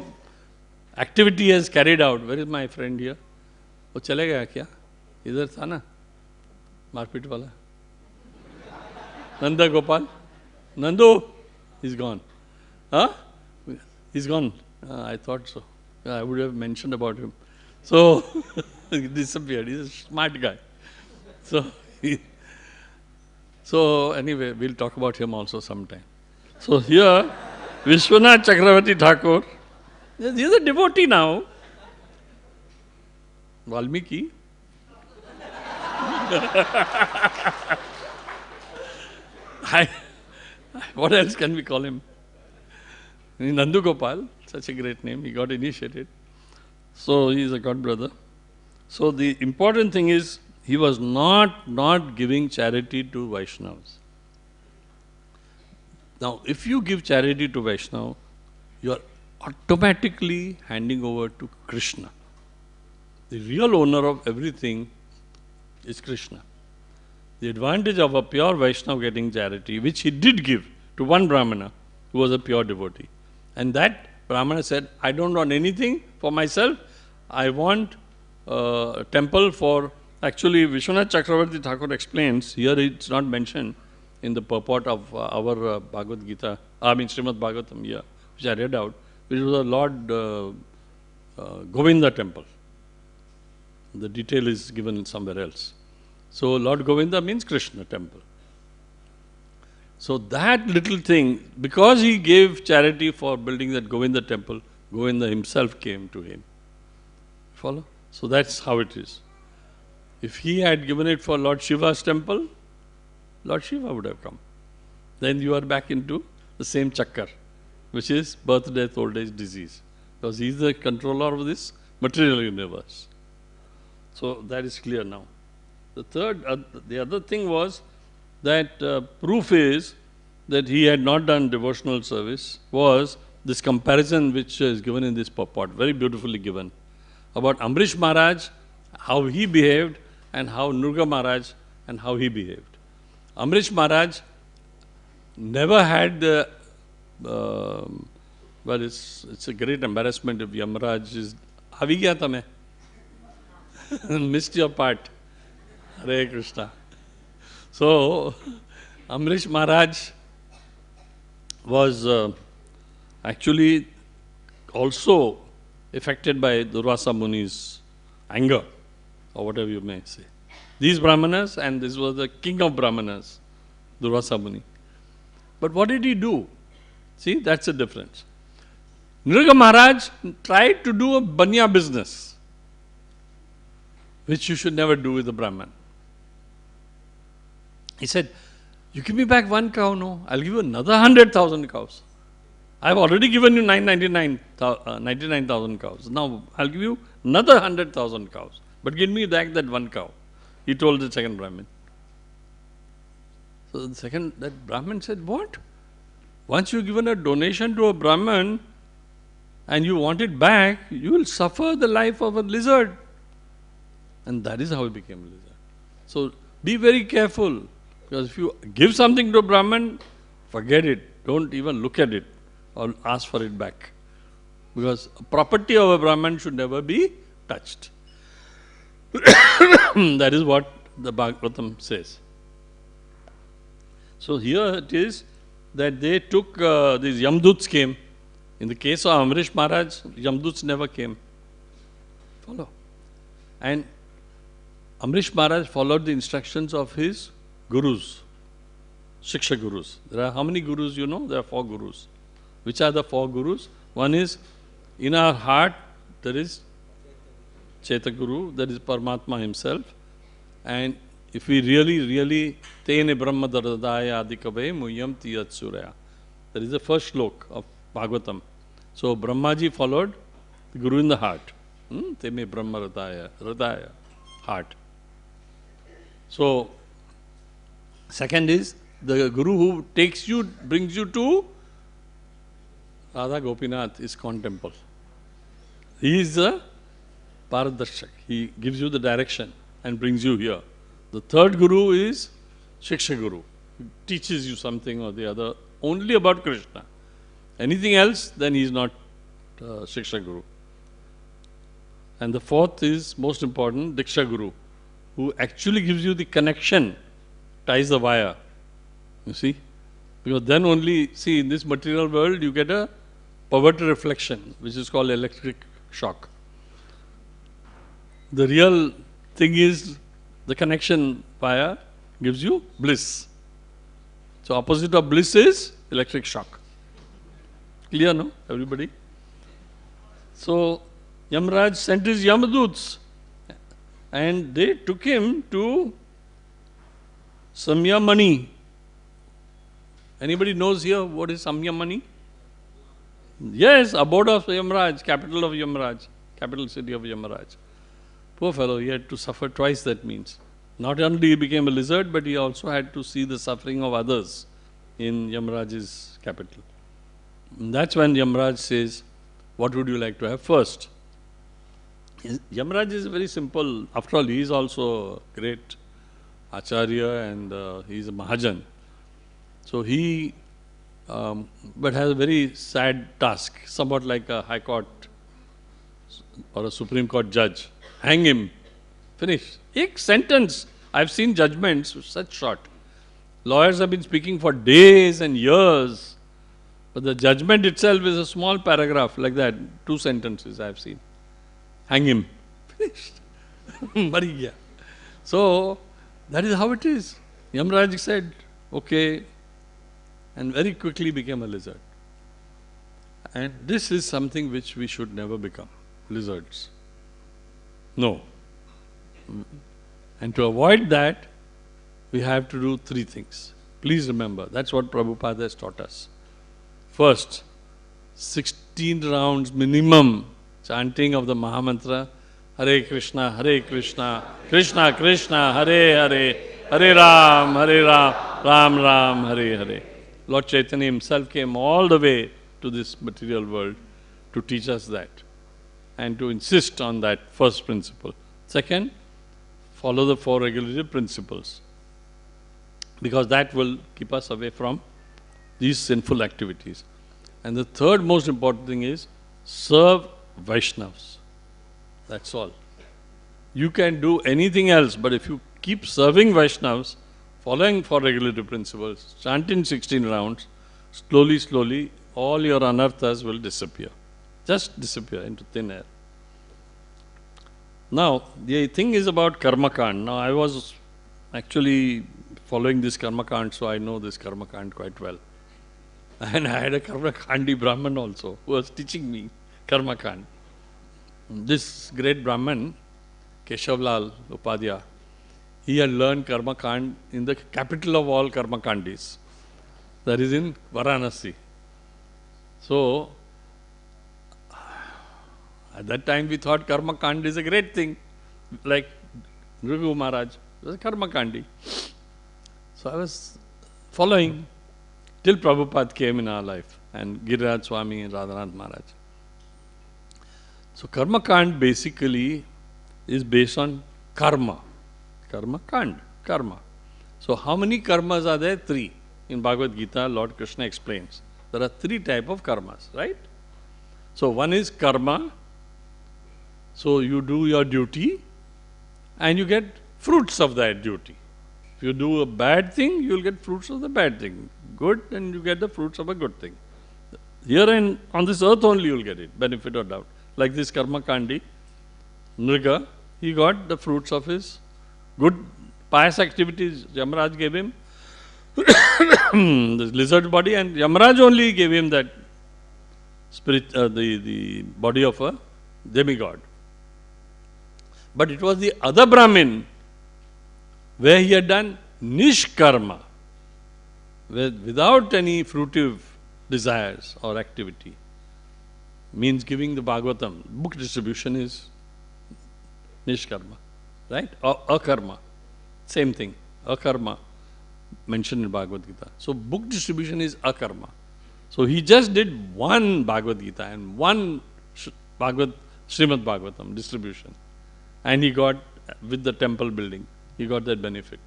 activity he has carried out. Where is my friend here? वो चले गया क्या? इधर था ना? मारपीट वाला. Nanda Gopal? Nandu? He's gone. Huh? He's gone. I thought so. I would have mentioned about him. So, he disappeared. He's a smart guy. So anyway, we'll talk about him also sometime. So here, Vishwanath Chakravarti Thakur, he's a devotee now. Valmiki. What else can we call him? Nandu Gopal, such a great name, he got initiated. So he is a god brother. So the important thing is, he was not giving charity to Vaishnavas. Now, if you give charity to Vaishnava, you are automatically handing over to Krishna. The real owner of everything is Krishna. The advantage of a pure Vaishnava getting charity, which he did give to one Brahmana who was a pure devotee. And that Brahmana said, I don't want anything for myself. I want a temple for... Actually, Vishwanath Chakravarti Thakur explains, here it's not mentioned in the purport of our Bhagavad Gita, Srimad Bhagavatam here, which I read out, which was a Lord Govinda temple. The detail is given somewhere else. So, Lord Govinda means Krishna temple. So, that little thing, because he gave charity for building that Govinda temple, Govinda himself came to him. Follow? So, that's how it is. If he had given it for Lord Shiva's temple, Lord Shiva would have come. Then you are back into the same chakkar. which is birth, death, old age, disease. Because he is the controller of this material universe. So that is clear now. The other thing was that proof is that he had not done devotional service was this comparison which is given in this purport, very beautifully given, about Amrish Maharaj, how he behaved, and how Nrga Maharaj and how he behaved. Amrish Maharaj never had the, well, it's a great embarrassment if Yamaraj is, Avi gaya tame? Missed your part. Hare Krishna. So, Amrish Maharaj was actually also affected by Durvasa Muni's anger, or whatever you may say. These Brahmanas, and this was the king of Brahmanas, Durvasa Muni. But what did he do? See, that's the difference. Nrga Maharaj tried to do a banya business, which you should never do with a Brahman. He said, you give me back one cow, no? I'll give you another 100,000 cows. I've already given you 99,000 cows. Now I'll give you another 100,000 cows. But give me back that one cow. He told the second Brahmin. So that Brahmin said, what? Once you've given a donation to a Brahman and you want it back, you will suffer the life of a lizard. And that is how he became a lizard. So be very careful. Because if you give something to a Brahman, forget it. Don't even look at it or ask for it back. Because property of a Brahman should never be touched. That is what the Bhagavatam says. So here it is that they took, these Yamduts came. In the case of Amrish Maharaj, Yamduts never came. Follow. And Amrish Maharaj followed the instructions of his gurus, Shiksha gurus. There are how many gurus you know? There are 4 gurus. Which are the 4 gurus? One is, in our heart, there is Cheta Guru, that is Paramatma himself. And if we really, Tene Brahma Daradaya Adikave Muyam Tiyat Surya. That is the first slok of Bhagavatam. So Brahmaji followed the Guru in the heart. Tene Brahma Radhaya, heart. So, second is the Guru who takes you, brings you to Radha Gopinath ISKCON temple. He is the Paradarshak. He gives you the direction and brings you here. The third Guru is Shiksha Guru. He teaches you something or the other only about Krishna. Anything else, then he is not Shiksha Guru. And the fourth is most important, Diksha Guru, who actually gives you the connection, ties the wire. You see? Because then only, see, in this material world, you get a poverty reflection, which is called electric shock. The real thing is the connection wire gives you bliss. So opposite of bliss is electric shock. Clear, no? Everybody? So Yamaraj sent his Yamaduts and they took him to Samyamani. Anybody knows here what is Samyamani? Yes, abode of Yamaraj, capital of Yamaraj, capital city of Yamaraj. Poor fellow, he had to suffer twice, that means. Not only he became a lizard, but he also had to see the suffering of others in Yamaraj's capital. And that's when Yamaraj says, what would you like to have first? Yamaraj is very simple. After all, he is also a great Acharya and he is a Mahajan. So he, but has a very sad task, somewhat like a High Court or a Supreme Court judge. Hang him. Finish. Ek sentence. I've seen judgments such short. Lawyers have been speaking for days and years. But the judgment itself is a small paragraph like that. 2 sentences I've seen. Hang him. Finished. Mari gaya. So, that is how it is. Yamaraj said, okay, and very quickly became a lizard. And this is something which we should never become, lizards. No. And to avoid that, we have to do 3 things. Please remember, that's what Prabhupada has taught us. First, 16 rounds minimum chanting of the Mahamantra, Hare Krishna, Krishna Krishna, Hare Hare, Hare Ram, Ram Ram, Hare Hare. Lord Chaitanya himself came all the way to this material world to teach us that and to insist on that first principle. Second, follow the four regulative principles, because that will keep us away from these sinful activities. And the third most important thing is serve Vaishnavas. That's all. You can do anything else, but if you keep serving Vaishnavas, following four regulative principles, chanting 16 rounds, slowly, all your anarthas will disappear. Just disappear into thin air. Now, the thing is about Karmakand. Now, I was actually following this Karmakand, so I know this Karmakand quite well. And I had a Karmakandi Brahman also, who was teaching me Karmakand. This great Brahman, Keshavlal Upadhyaya, he had learned Karmakand in the capital of all Karmakandis, that is in Varanasi. So, at that time we thought Karmakand is a great thing, like Nrigu Maharaj was a Karmakandi. So I was following till Prabhupada came in our life, and Giriraj Swami and Radhanath Maharaj. So Karmakand basically is based on karma. Karmakand, karma. So how many karmas are there? 3. In Bhagavad Gita, Lord Krishna explains. There are 3 types of karmas, right? So one is karma. So you do your duty and you get fruits of that duty. If you do a bad thing, you will get fruits of the bad thing. Good, and you get the fruits of a good thing. Here and on this earth only you will get it, benefit or doubt. Like this Karmakandi, Nriga, he got the fruits of his good pious activities. Yamaraj gave him this lizard body, and Yamaraj only gave him that spirit, the body of a demigod. But it was the other Brahmin where he had done nishkarma, without any fruitive desires or activity. Means giving the Bhagavatam, book distribution is nishkarma, right? Or akarma, same thing, akarma mentioned in Bhagavad Gita. So book distribution is akarma. So he just did one Bhagavad Gita and one Srimad Bhagavatam distribution, and he got, with the temple building, he got that benefit.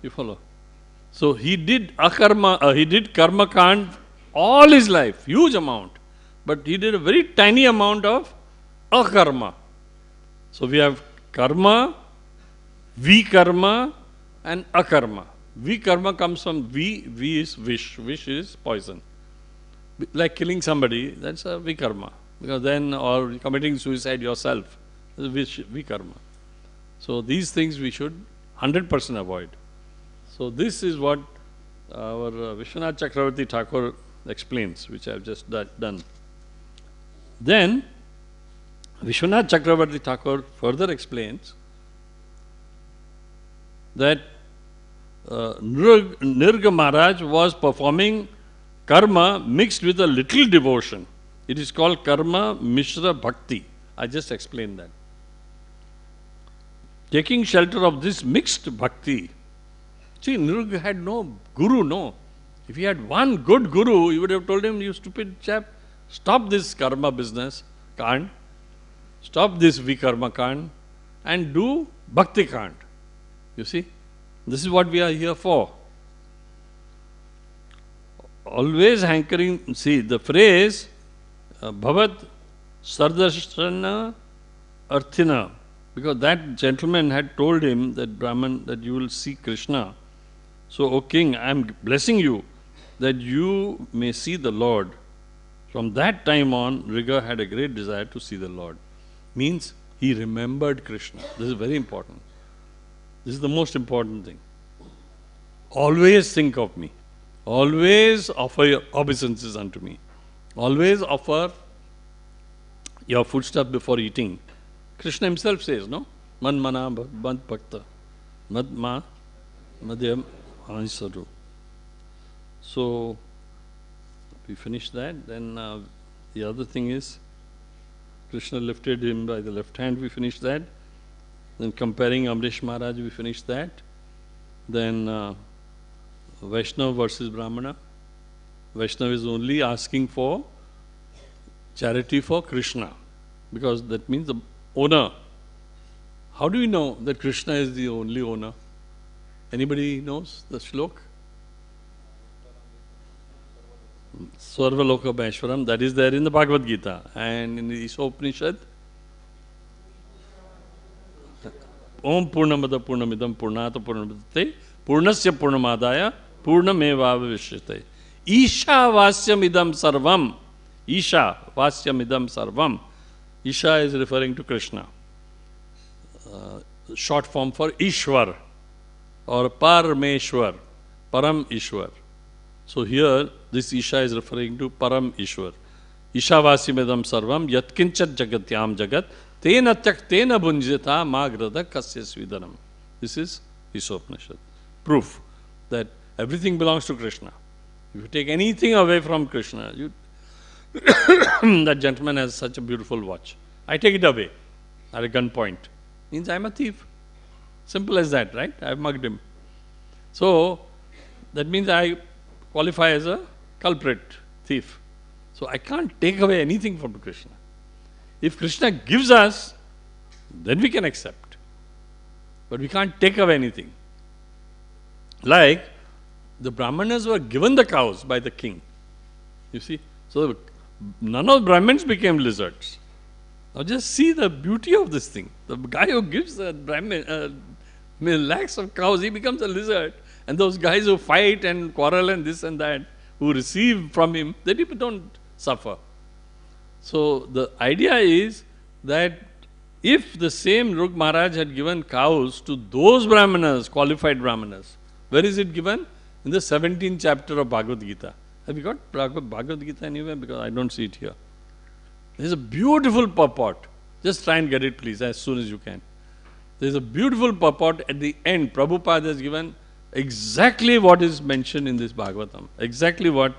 You follow? So he did akarma, he did karmakand all his life, huge amount, but he did a very tiny amount of akarma. So we have karma, vikarma and akarma. Vikarma comes from vi is wish is poison. Like killing somebody, that's a vikarma. Because then, or committing suicide yourself, that's vikarma. So these things we should 100% avoid. So this is what our Vishwanath Chakravarti Thakur explains, which I have just done. Then Vishwanath Chakravarti Thakur further explains that Nirga Maharaj was performing karma mixed with a little devotion. It is called karma mishra bhakti. I just explained that. Taking shelter of this mixed bhakti. See, Nirga had no guru, no. If he had one good guru, he would have told him, you stupid chap, stop this karma business, kand, stop this vikarma kand, and do bhakti kand. You see, this is what we are here for. Always hankering, see the phrase, bhavat sardarshana arthina, because that gentleman had told him, that Brahman, that you will see Krishna. So, O king, I am blessing you that you may see the Lord. From that time on, Nriga had a great desire to see the Lord. Means he remembered Krishna. This is very important. This is the most important thing. Always think of me. Always offer your obeisances unto me. Always offer your foodstuff before eating. Krishna himself says, no? Man mana bhant bhakta. Mad ma madhyam ansaru. So, We finished that. Then the other thing is, Krishna lifted him by the left hand, we finished that. Then comparing Amrish Maharaj, we finished that. Then Vaishnava versus Brahmana. Vaishnava is only asking for charity for Krishna, because that means the owner. How do we know that Krishna is the only owner? Anybody knows the shlok? Sarvaloka Maheshwaram, that is there in the Bhagavad Gita. And in the Upanishad, Om Purnamada Purnamidam Purnata Purnamidate Purnasya Purnamadaya Purnameva Vishyate. Isha Vasyam Idam Sarvam. Isha Vasyam Idam Sarvam. Isha is referring to Krishna. Short form for Ishwar or Parameshwar. Param Ishwar. So here, this Isha is referring to Param Ishwar. Isha Vasyam Idam Sarvam Yatkinchat Jagatyam Jagat Tena Tyaktena Bunjita Magrada Kasya Svidanam. This is His Upanishad. Proof that everything belongs to Krishna. If you take anything away from Krishna, that gentleman has such a beautiful watch. I take it away at a gunpoint. Means I am a thief. Simple as that, right? I have mugged him. So, that means I qualify as a culprit, thief. So, I can't take away anything from Krishna. If Krishna gives us, then we can accept. But we can't take away anything. Like, the Brahmanas were given the cows by the king. You see? So, none of the Brahmins became lizards. Now just see the beauty of this thing. The guy who gives the Brahmin lakhs of cows, he becomes a lizard. And those guys who fight and quarrel and this and that, who receive from him, they don't suffer. So the idea is that if the same Rug Maharaj had given cows to those Brahmanas, qualified Brahmanas, where is it given? In the 17th chapter of Bhagavad Gita. Have you got Bhagavad Gita anywhere? Because I don't see it here. There's a beautiful purport. Just try and get it, please, as soon as you can. There's a beautiful purport at the end. Prabhupada has given exactly what is mentioned in this Bhagavatam. Exactly what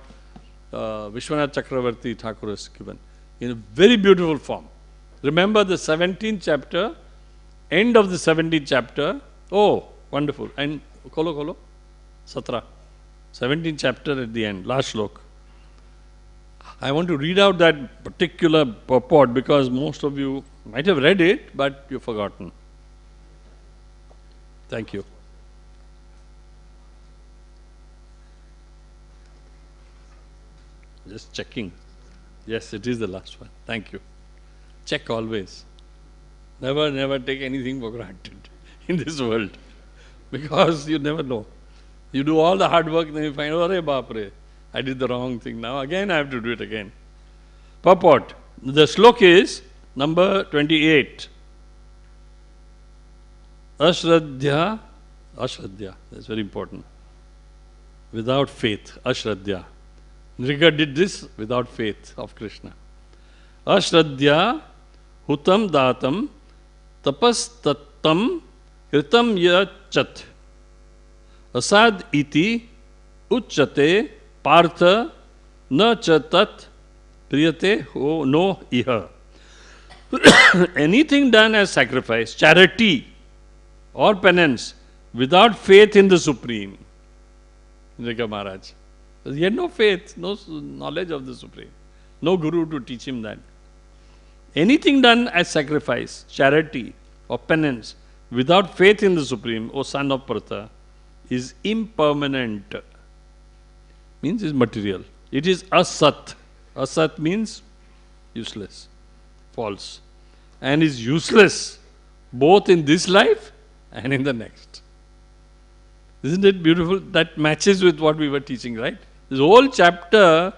Vishwanath Chakravarti Thakur has given. In a very beautiful form. Remember the 17th chapter, end of the 17th chapter. Oh, wonderful. And Kolo, Satra. 17th chapter at the end, last slok. I want to read out that particular purport because most of you might have read it, but you've forgotten. Thank you. Just checking. Yes, it is the last one. Thank you. Check always. Never take anything for granted in this world. Because you never know. You do all the hard work, then you find, oh, baapre, I did the wrong thing. Now again I have to do it again. Purport. The slok is number 28. Ashradhya, that's very important. Without faith, Ashradhya. Nriga did this without faith of Krishna. Ashradhya hutam datam tapas tattam kritam yachat asad iti uchate partha na chatat priyate ho no iha. Anything done as sacrifice, charity or penance without faith in the Supreme. Nriga Maharaj. He had no faith, no knowledge of the Supreme. No guru to teach him that. Anything done as sacrifice, charity or penance without faith in the Supreme, O son of Partha, is impermanent. Means is material. It is asat. Asat means useless, false. And is useless both in this life and in the next. Isn't it beautiful? That matches with what we were teaching, right? This whole chapter,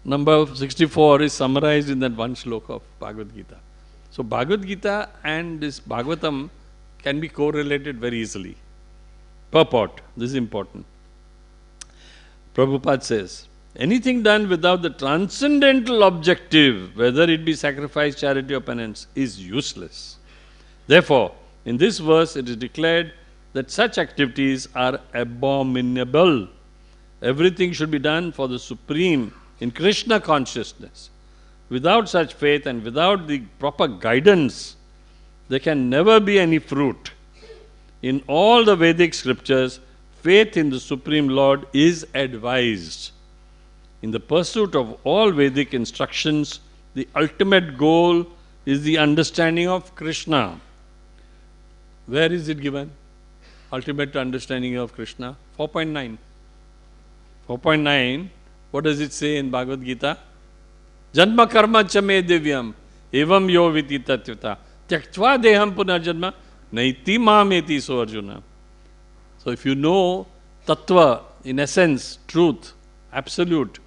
number 64, is summarized in that one sloka of Bhagavad Gita. So Bhagavad Gita and this Bhagavatam can be correlated very easily. Purport. This is important. Prabhupada says, anything done without the transcendental objective, whether it be sacrifice, charity or penance, is useless. Therefore, in this verse it is declared that such activities are abominable Everything should be done for the Supreme in Krishna consciousness. Without such faith and without the proper guidance, there can never be any fruit. In all the Vedic scriptures, faith in the Supreme Lord is advised. In the pursuit of all Vedic instructions, the ultimate goal is the understanding of Krishna. Where is it given? Ultimate understanding of Krishna. 4.9. 4.9, what does it say in Bhagavad Gita? Janma karma chame divyam evam yo viti tatvita tyaktva deham punarjanma naiti mameti so Arjuna. So if you know tattva, in essence, truth, absolute,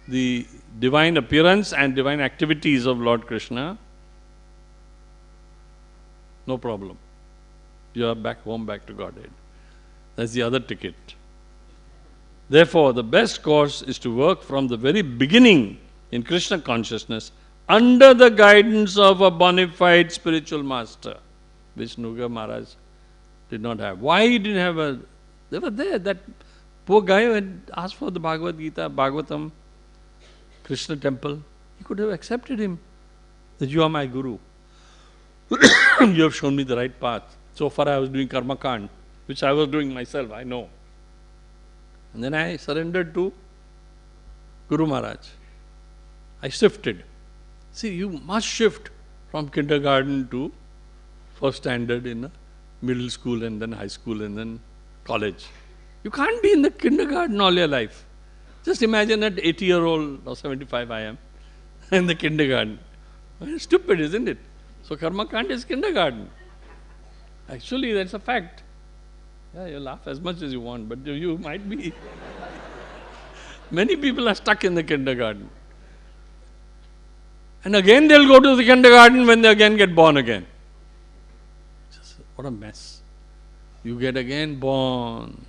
the divine appearance and divine activities of Lord Krishna, no problem. You are back home, back to Godhead. That's the other ticket. Therefore, the best course is to work from the very beginning in Krishna consciousness under the guidance of a bona fide spiritual master, which Nuga Maharaj did not have. Why he didn't have a... They were there. That poor guy who had asked for the Bhagavad Gita, Bhagavatam, Krishna temple. He could have accepted him, that you are my guru. You have shown me the right path. So far I was doing Karmakand, which I was doing myself, I know. And then I surrendered to Guru Maharaj. I shifted. See, you must shift from kindergarten to first standard in a middle school and then high school and then college. You can't be in the kindergarten all your life. Just imagine that 80-year-old or 75 I am in the kindergarten. It's stupid, isn't it? So Karmakand is kindergarten. Actually, that's a fact. Yeah, you laugh as much as you want, but you might be. Many people are stuck in the kindergarten. And again they'll go to the kindergarten when they again get born again. What a mess. You get again born.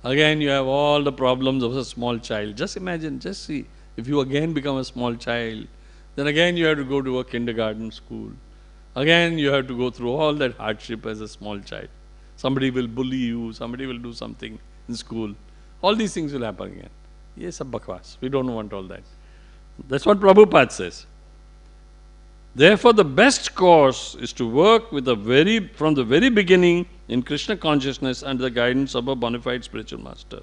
Again you have all the problems of a small child. Just imagine, just see, if you again become a small child, then again you have to go to a kindergarten school. Again you have to go through all that hardship as a small child. Somebody will bully you, somebody will do something in school. All these things will happen again. Yes, a bakwas. We don't want all that. That's what Prabhupada says. Therefore, the best course is to work with from the very beginning in Krishna consciousness under the guidance of a bona fide spiritual master.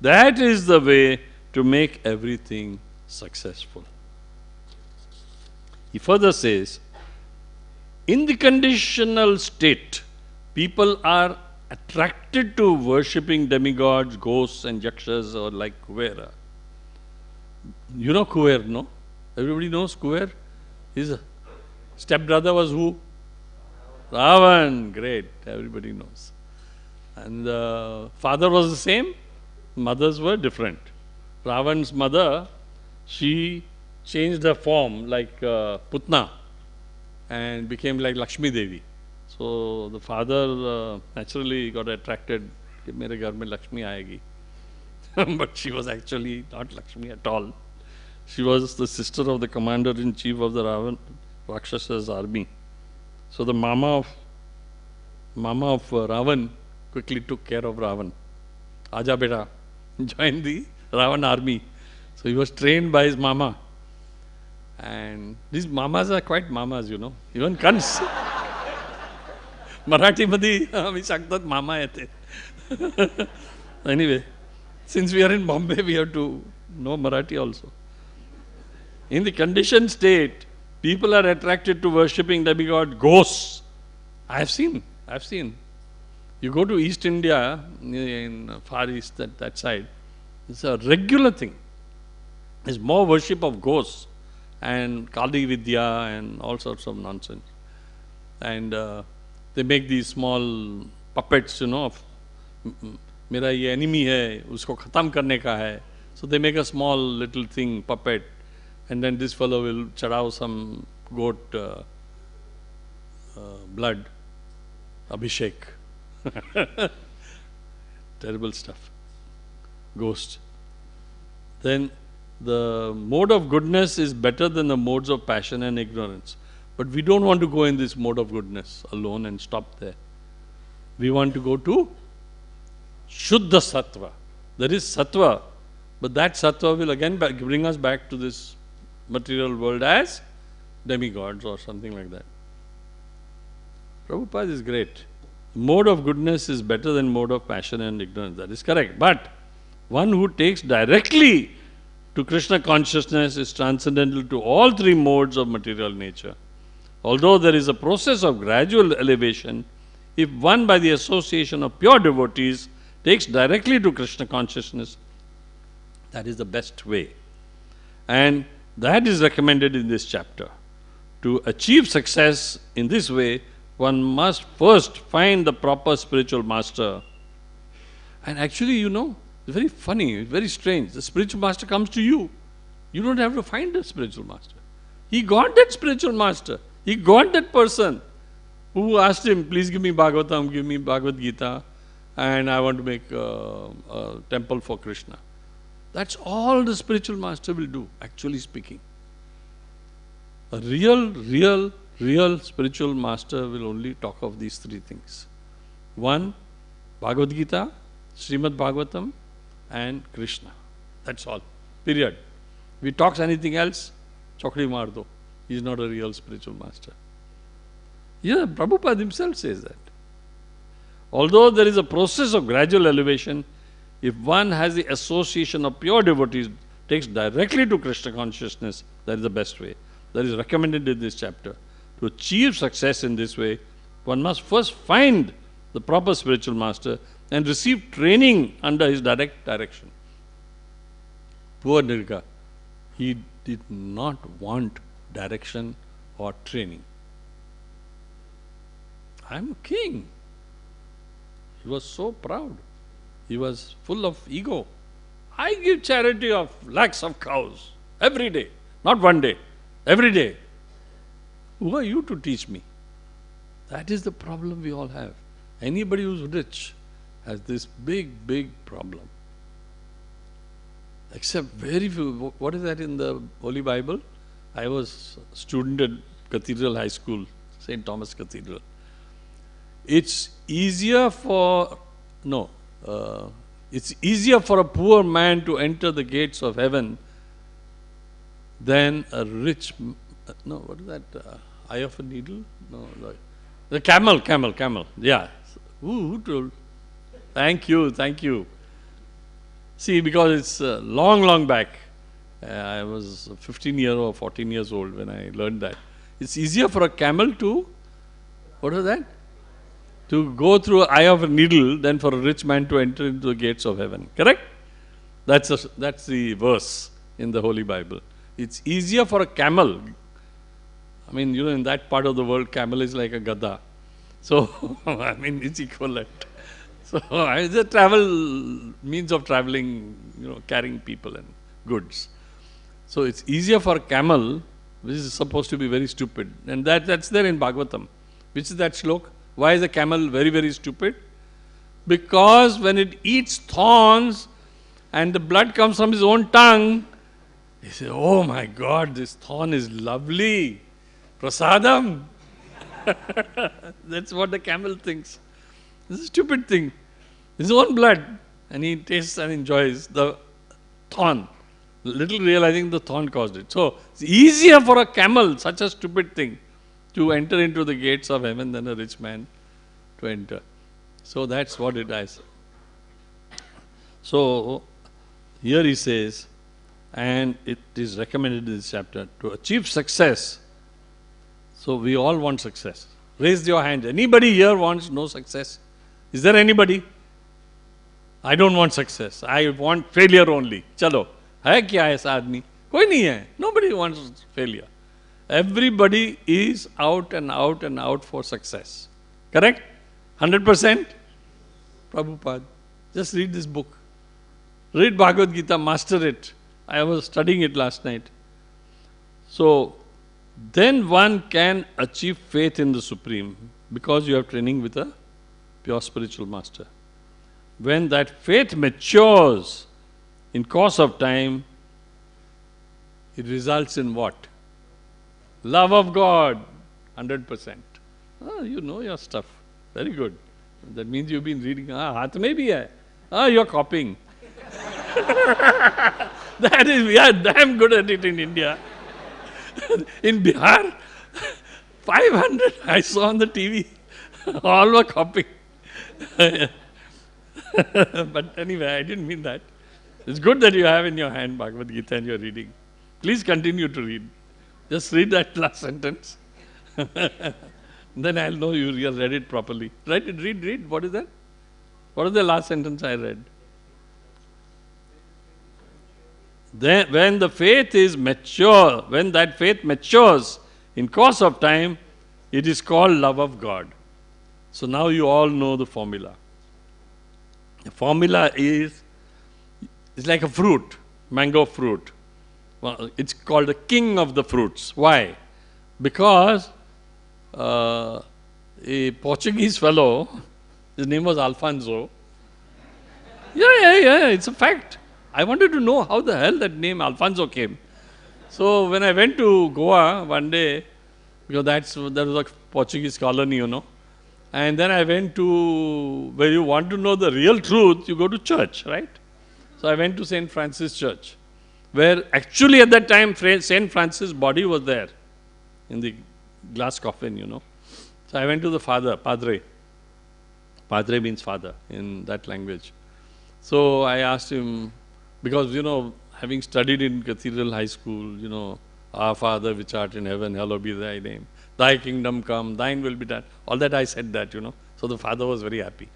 That is the way to make everything successful. He further says, in the conditional state, people are attracted to worshipping demigods, ghosts and yakshas or like Kuvera. You know Kuver, no? Everybody knows Kuver? His stepbrother was who? Ravan. Great. Everybody knows. And the father was the same. Mothers were different. Ravan's mother, she changed her form like Putna and became like Lakshmi Devi. So the father naturally got attracted. Mere ghar mein Lakshmi aayegi. But she was actually not Lakshmi at all. She was the sister of the commander-in-chief of the Rakshasa's army. So the mama of Ravan quickly took care of Ravan. Aja beta, joined the Ravan army. So he was trained by his mama. And these mamas are quite mamas, you know. Even Kans. Marathi Madi, we sagtat mama yate. Anyway, since we are in Bombay, we have to know Marathi also. In the conditioned state, people are attracted to worshipping demigod ghosts. I have seen. You go to East India, in Far East, that side, it's a regular thing. There's more worship of ghosts and Kali Vidya and all sorts of nonsense. And they make these small puppets, you know, of mera ye enemy hai, usko khatam karne ka hai. So they make a small little thing, puppet, and then this fellow will chadao some goat blood, abhishek. Terrible stuff. Ghost. Then the mode of goodness is better than the modes of passion and ignorance. But we don't want to go in this mode of goodness alone and stop there. We want to go to Shuddha Sattva. There is sattva, but that sattva will again bring us back to this material world as demigods or something like that. Prabhupada is great. Mode of goodness is better than mode of passion and ignorance. That is correct. But one who takes directly to Krishna consciousness is transcendental to all three modes of material nature. Although there is a process of gradual elevation, if one by the association of pure devotees takes directly to Krishna consciousness, that is the best way. And that is recommended in this chapter. To achieve success in this way, one must first find the proper spiritual master. And actually, it's very funny, it's very strange. The spiritual master comes to you. You don't have to find the spiritual master. He got that spiritual master. He got that person who asked him, please give me Bhagavatam, give me Bhagavad Gita, and I want to make a temple for Krishna. That's all the spiritual master will do, actually speaking. A real spiritual master will only talk of these three things. One, Bhagavad Gita, Srimad Bhagavatam, and Krishna. That's all. Period. If he talks anything else, chokdi maar do. He is not a real spiritual master. Yeah, Prabhupada himself says that. Although there is a process of gradual elevation, if one has the association of pure devotees, takes directly to Krishna consciousness, that is the best way. That is recommended in this chapter. To achieve success in this way, one must first find the proper spiritual master and receive training under his direct direction. Poor Nirga, he did not want direction or training. I am a king. He was so proud. He was full of ego. I give charity of lakhs of cows every day, not one day, every day. Who are you to teach me? That is the problem we all have. Anybody who's rich has this big problem. Except very few. What is that in the Holy Bible? I was a student at Cathedral High School, St. Thomas Cathedral. It's easier for a poor man to enter the gates of heaven than a rich. What is that? Eye of a needle? No, the camel. Yeah. Who told? Thank you. See, because it's long back. I was 15 years or 14 years old when I learned that. It's easier for a camel to, what is that? To go through an eye of a needle than for a rich man to enter into the gates of heaven. Correct? That's the verse in the Holy Bible. It's easier for a camel. I mean, in that part of the world, camel is like a gada. So, it's equivalent. So, it's a means of traveling, carrying people and goods. So, it's easier for a camel, which is supposed to be very stupid. And that's there in Bhagavatam. Which is that slok? Why is a camel very stupid? Because when it eats thorns and the blood comes from his own tongue, he says, oh my God, this thorn is lovely. Prasadam. That's what the camel thinks. This is a stupid thing. His own blood. And he tastes and enjoys the thorn. Little realizing the thorn caused it. So, it's easier for a camel, such a stupid thing, to enter into the gates of heaven than a rich man to enter. So, that's what it is. So, here he says, and it is recommended in this chapter, to achieve success. So, we all want success. Raise your hand. Anybody here wants no success? Is there anybody? I don't want success. I want failure only. Chalo. Hai kya aisa aadmi? Koi nahi hai. Nobody wants failure. Everybody is out and out for success. Correct? 100%? Prabhupada. Just read this book. Read Bhagavad Gita, master it. I was studying it last night. So, then one can achieve faith in the Supreme because you have training with a pure spiritual master. When that faith matures in course of time, it results in what? Love of God, 100%. You know your stuff. Very good. That means you've been reading. Haath mein bhi hai. You're copying. That is, we are damn good at it in India. In Bihar, 500 I saw on the TV. All were copying. But anyway, I didn't mean that. It's good that you have in your hand Bhagavad Gita and you're reading. Please continue to read. Just read that last sentence. Then I'll know you read it properly. Read. What is that? What is the last sentence I read? Then, when the faith is mature, when that faith matures in course of time, it is called love of God. So now you all know the formula. The formula is, it's like a fruit, mango fruit. Well, it's called the king of the fruits. Why? Because a Portuguese fellow, his name was Alfonso. Yeah, it's a fact. I wanted to know how the hell that name Alfonso came. So when I went to Goa one day, because that was a Portuguese colony, and then I went to, where you want to know the real truth, you go to church, right? So I went to St. Francis Church, where actually at that time St. Francis' body was there in the glass coffin, So I went to the father, padre. Padre means father in that language. So I asked him, because, having studied in Cathedral High School, Our Father which art in heaven, hallowed be thy name. Thy kingdom come, thine will be done. All that I said that, So the father was very happy.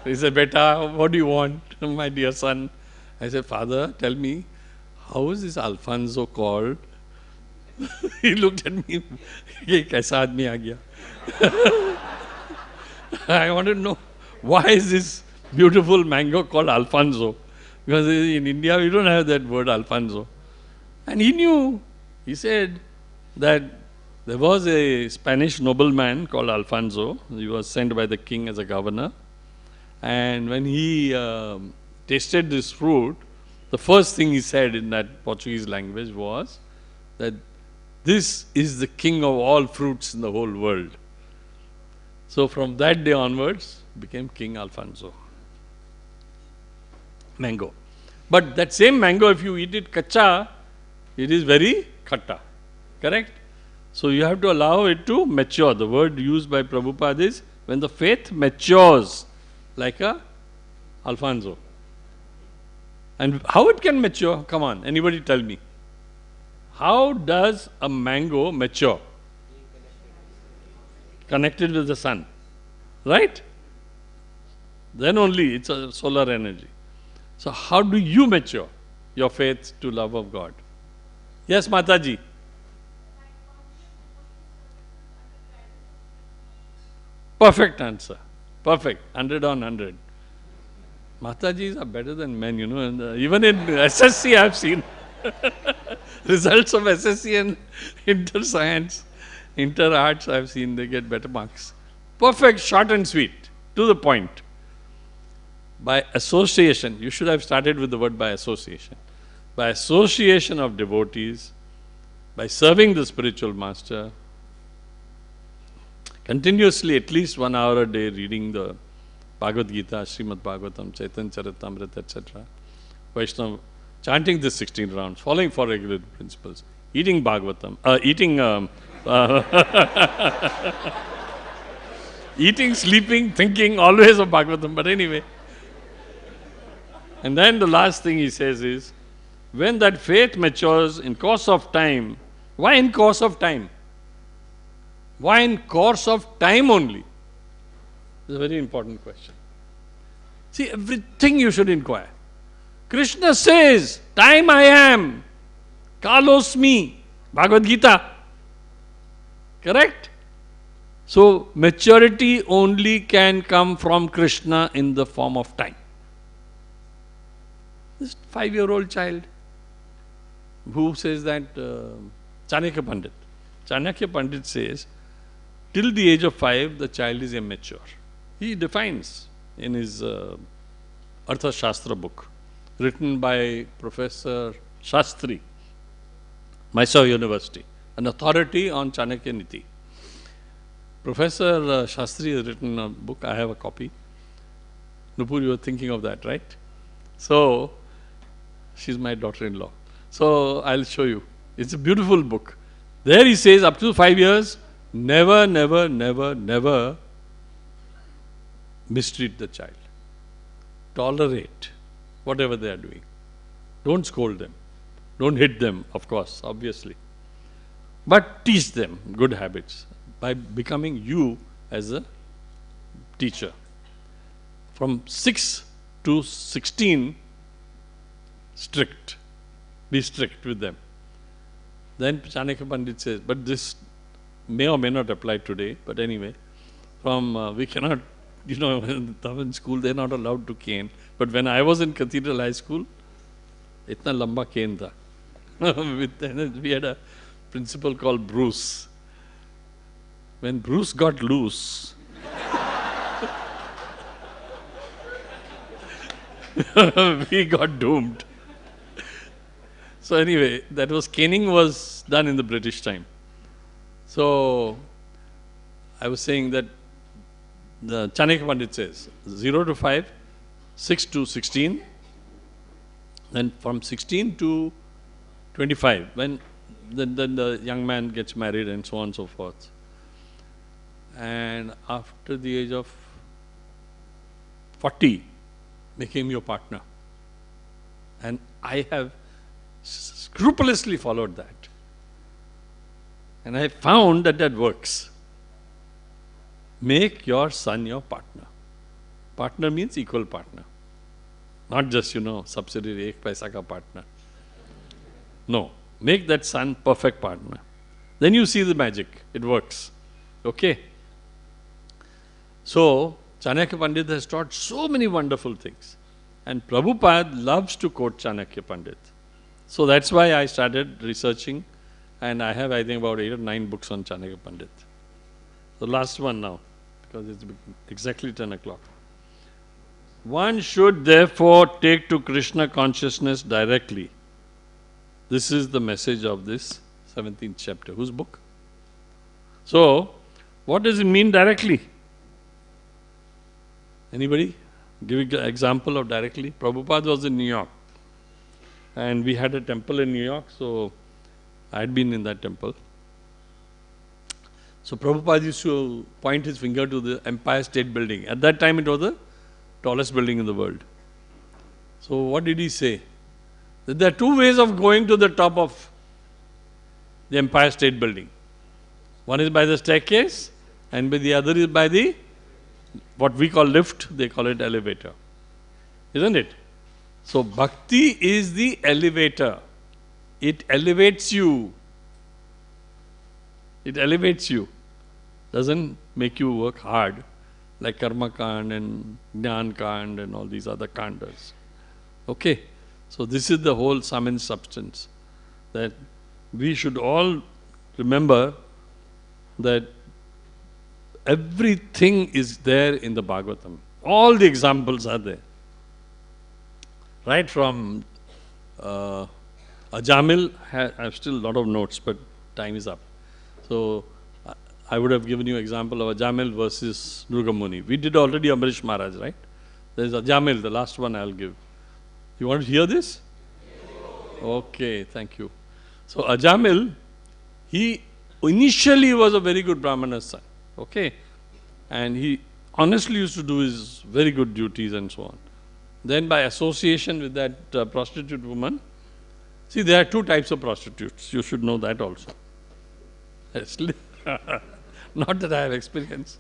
He said, Beta, what do you want, my dear son? I said, Father, tell me, how is this Alfonso called? He looked at me, ye kaisa aadmi aa gaya? I wanted to know, why is this beautiful mango called Alfonso? Because in India, we don't have that word Alfonso. And he knew. He said that there was a Spanish nobleman called Alfonso. He was sent by the king as a governor. And when he tasted this fruit, the first thing he said in that Portuguese language was that this is the king of all fruits in the whole world. So from that day onwards, became King Alfonso. Mango. But that same mango, if you eat it kacha, it is very khatta. Correct? So you have to allow it to mature. The word used by Prabhupada is when the faith matures, like a Alfonso. And how it can mature? Come on, anybody tell me. How does a mango mature? Connected with the sun. Right? Then only it's a solar energy. So how do you mature your faith to love of God? Yes, Mataji. Perfect answer. Perfect. 100 on 100. Matajis are better than men, And even in SSC I have seen results of SSC and inter-science, inter-arts I have seen they get better marks. Perfect, short and sweet, to the point. By association, you should have started with the word by association. By association of devotees, by serving the spiritual master, continuously at least 1 hour a day reading the Bhagavad Gita, Srimad Bhagavatam, Chaitanya Charitamrita, etc. Vaishnava, chanting the 16 rounds, following 4 regular principles, eating Bhagavatam, eating, sleeping, thinking, always of Bhagavatam, but anyway. And then the last thing he says is, when that faith matures in course of time, why in course of time? Why in course of time only? It's a very important question. See, everything you should inquire. Krishna says, time I am, kalosmi, Bhagavad Gita. Correct? So, maturity only can come from Krishna in the form of time. This 5-year-old child who says that, Chanakya Pandit. Chanakya Pandit says, till the age of 5, the child is immature. He defines in his Artha Shastra book, written by Professor Shastri, Mysore University, an authority on Chanakya Niti. Professor Shastri has written a book, I have a copy. Nupur, you were thinking of that, right? So, she's my daughter-in-law. So, I'll show you. It's a beautiful book. There he says, up to 5 years, never, never, never, never mistreat the child. Tolerate whatever they are doing. Don't scold them. Don't hit them, of course, obviously. But teach them good habits by becoming you as a teacher. From 6 to 16, strict. Be strict with them. Then Chanakya Pandit says, but this may or may not apply today, but anyway, we cannot, in Tamil school they are not allowed to cane. But when I was in Cathedral High School, itna lamba cane tha. We had a principal called Bruce. When Bruce got loose, we got doomed. So anyway, caning was done in the British time. So I was saying that the Chanakya Pandit says 0 to 5, 6 to 16, then from 16 to 25, when then the young man gets married and so on and so forth. And after the age of 40, became your partner. And I have scrupulously followed that. And I found that works. Make your son your partner. Partner means equal partner. Not just, subsidiary, ek paisa ka partner. No. Make that son perfect partner. Then you see the magic. It works. Okay? So, Chanakya Pandit has taught so many wonderful things. And Prabhupada loves to quote Chanakya Pandit. So that's why I started researching, and I have, I think, about 8 or 9 books on Chanakya Pandit. The last one now, because it's exactly 10 o'clock. One should therefore take to Krishna consciousness directly. This is the message of this 17th chapter. Whose book? So, what does it mean directly? Anybody? Give an example of directly. Prabhupada was in New York. And we had a temple in New York, so I had been in that temple. So Prabhupada used to point his finger to the Empire State Building. At that time it was the tallest building in the world. So what did he say? That there are 2 ways of going to the top of the Empire State Building. One is by the staircase, and the other is by the, what we call lift, they call it elevator. Isn't it? So bhakti is the elevator. It elevates you. It elevates you. Doesn't make you work hard like Karmakand and Jnanakand and all these other kandas. Okay? So this is the whole sum and substance. That we should all remember that everything is there in the Bhagavatam. All the examples are there. Right from Ajamil, I have still a lot of notes, but time is up. So I would have given you example of Ajamil versus Durga Muni. We did already Amrish Maharaj, right? There is Ajamil, the last one I'll give. You want to hear this? Okay, thank you. So Ajamil, he initially was a very good Brahmana's son. Okay? And he honestly used to do his very good duties and so on. Then by association with that prostitute woman, see, there are 2 types of prostitutes. You should know that also. Not that I have experience.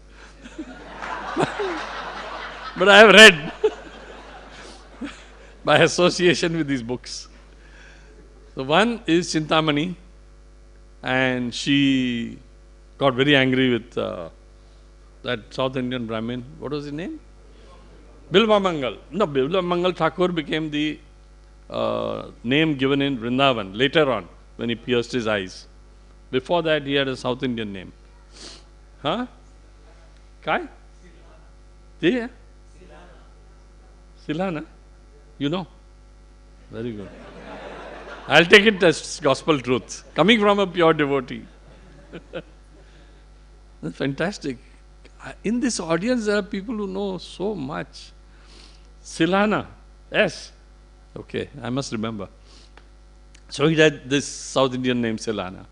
But I have read by association with these books. So one is Chintamani, and she got very angry with that South Indian Brahmin. What was his name? Bilva Mangal. No, Bilva Mangal Thakur became the name given in Vrindavan later on when he pierced his eyes. Before that, he had a South Indian name. Huh? Kai? Yeah. Silana. You know? Very good. I'll take it as gospel truth. Coming from a pure devotee. That's fantastic. In this audience, there are people who know so much. Silana. Yes. Okay, I must remember. So he had this South Indian name Selana.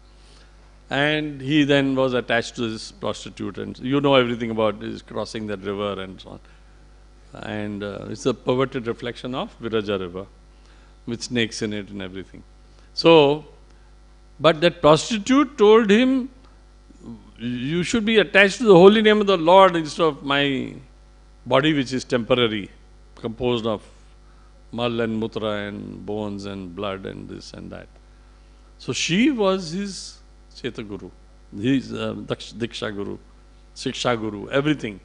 And he then was attached to this prostitute, and you know everything about his crossing that river and so on. And it's a perverted reflection of Viraja river with snakes in it and everything. So, but that prostitute told him, you should be attached to the holy name of the Lord instead of my body, which is temporary, composed of mal and mutra and bones and blood and this and that. So she was his Cheta Guru, his Diksha Guru, Siksha Guru, everything.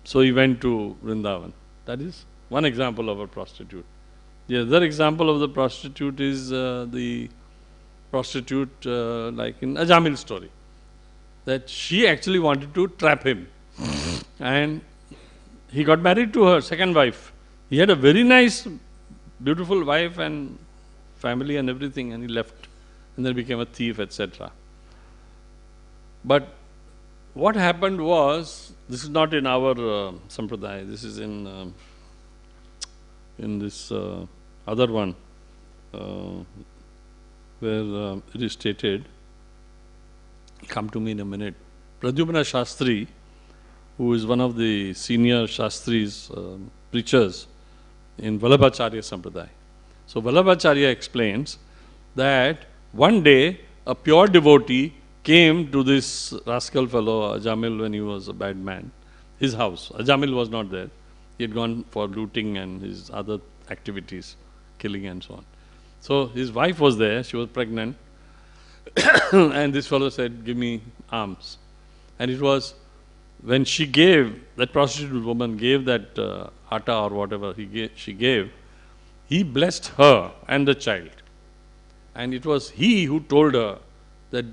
So he went to Vrindavan. That is one example of a prostitute. The other example of the prostitute is the prostitute like in Ajamil's story. That she actually wanted to trap him. And he got married to her second wife. He had a very nice, beautiful wife and family and everything, and he left and then became a thief, etc. But what happened was, this is not in our sampradaya, this is in this other one, where it is stated, come to me in a minute. Pradyumna Shastri, who is one of the senior Shastris, preachers in Vallabhacharya Sampradaya. So Vallabhacharya explains that one day a pure devotee came to this rascal fellow Ajamil when he was a bad man, his house. Ajamil was not there. He had gone for looting and his other activities, killing and so on. So his wife was there, she was pregnant, and this fellow said, give me alms. And it was when she gave, that prostitute woman gave that atta or whatever she gave, he blessed her and the child. And it was he who told her that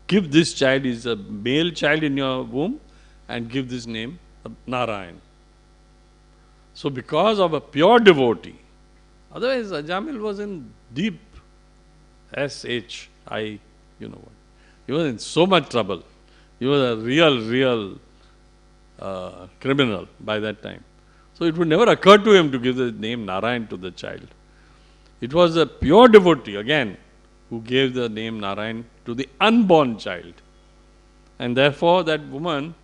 give this child, is a male child in your womb, and give this name Narayan. So because of a pure devotee, otherwise Ajamil was in deep S-H-I, you know what. He was in so much trouble. He was a real criminal by that time. So it would never occur to him to give the name Narayan to the child. It was a pure devotee, again, who gave the name Narayan to the unborn child. And therefore that woman,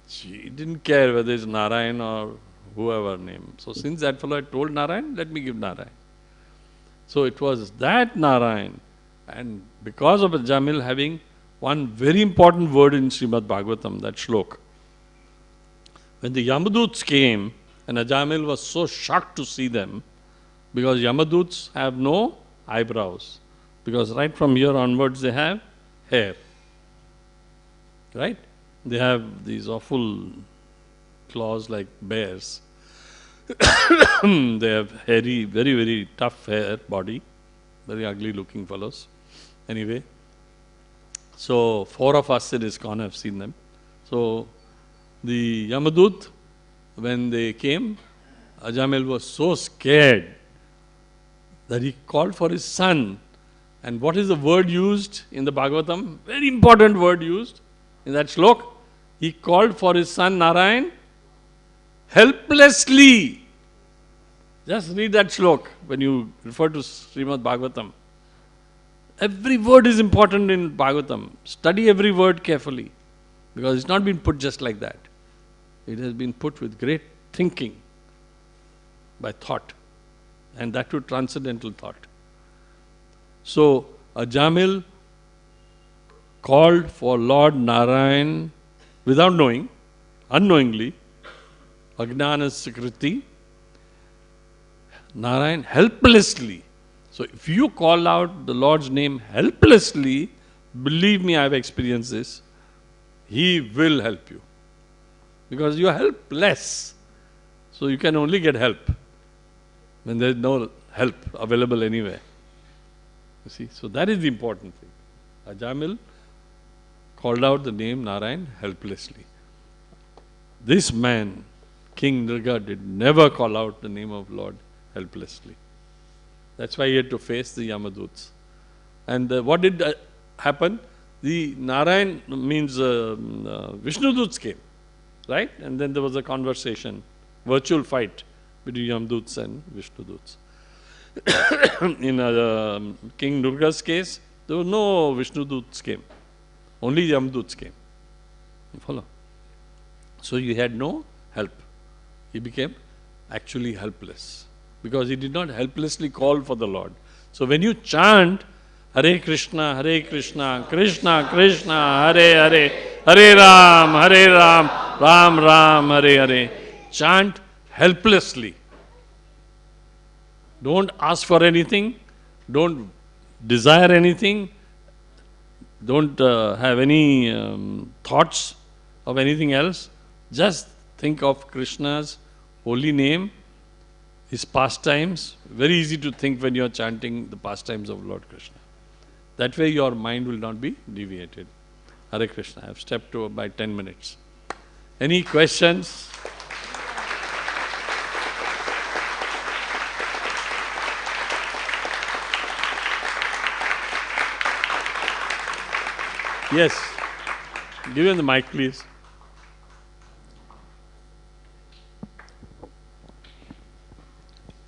she didn't care whether it's Narayan or whoever name. So since that fellow had told Narayan, let me give Narayan. So it was that Narayan, and because of Ajamil having one very important word in Srimad Bhagavatam, that shlok. When the Yamaduts came, and Ajamil was so shocked to see them, because Yamaduts have no eyebrows. Because right from here onwards they have hair. Right? They have these awful claws like bears. They have hairy, very, very tough hair, body. Very ugly looking fellows. Anyway. So 4 of us in ISKCON have seen them. So the Yamadut, when they came, Ajamil was so scared that he called for his son. And what is the word used in the Bhagavatam? Very important word used in that shlok. He called for his son Narayan helplessly. Just read that shlok when you refer to Srimad Bhagavatam. Every word is important in Bhagavatam. Study every word carefully, because it's not been put just like that. It has been put with great thinking, by thought, and that too transcendental thought. So Ajamil called for Lord Narayan without knowing, unknowingly, Ajnana Sikriti, Narayan helplessly. So if you call out the Lord's name helplessly, believe me, I have experienced this, He will help you. Because you are helpless. So you can only get help when there is no help available anywhere. You see, so that is the important thing. Ajamil called out the name Narayan helplessly. This man, King Nriga, did never call out the name of Lord helplessly. That's why he had to face the Yamaduts. And what did happen? The Narayan means Vishnuduts came, right? And then there was a conversation, virtual fight between Yamduts and Vishnu Duts. In King Durga's case, there was no Vishnu Duts came. Only Yamduts came. You follow? So he had no help. He became actually helpless. Because he did not helplessly call for the Lord. So when you chant Hare Krishna, Krishna Krishna, Hare Hare, Hare Ram, Ram Ram, Hare Hare, chant helplessly. Don't ask for anything, don't desire anything, don't have any thoughts of anything else. Just think of Krishna's holy name, his pastimes. Very easy to think when you are chanting the pastimes of Lord Krishna. That way your mind will not be deviated. Hare Krishna. I have stepped over by 10 minutes. Any questions? Yes. Give him the mic, please.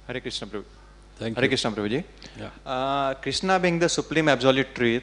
Hare Krishna, Prabhu. Thank Hare you. Krishna, Prabhuji. Yeah. Krishna being the supreme absolute truth,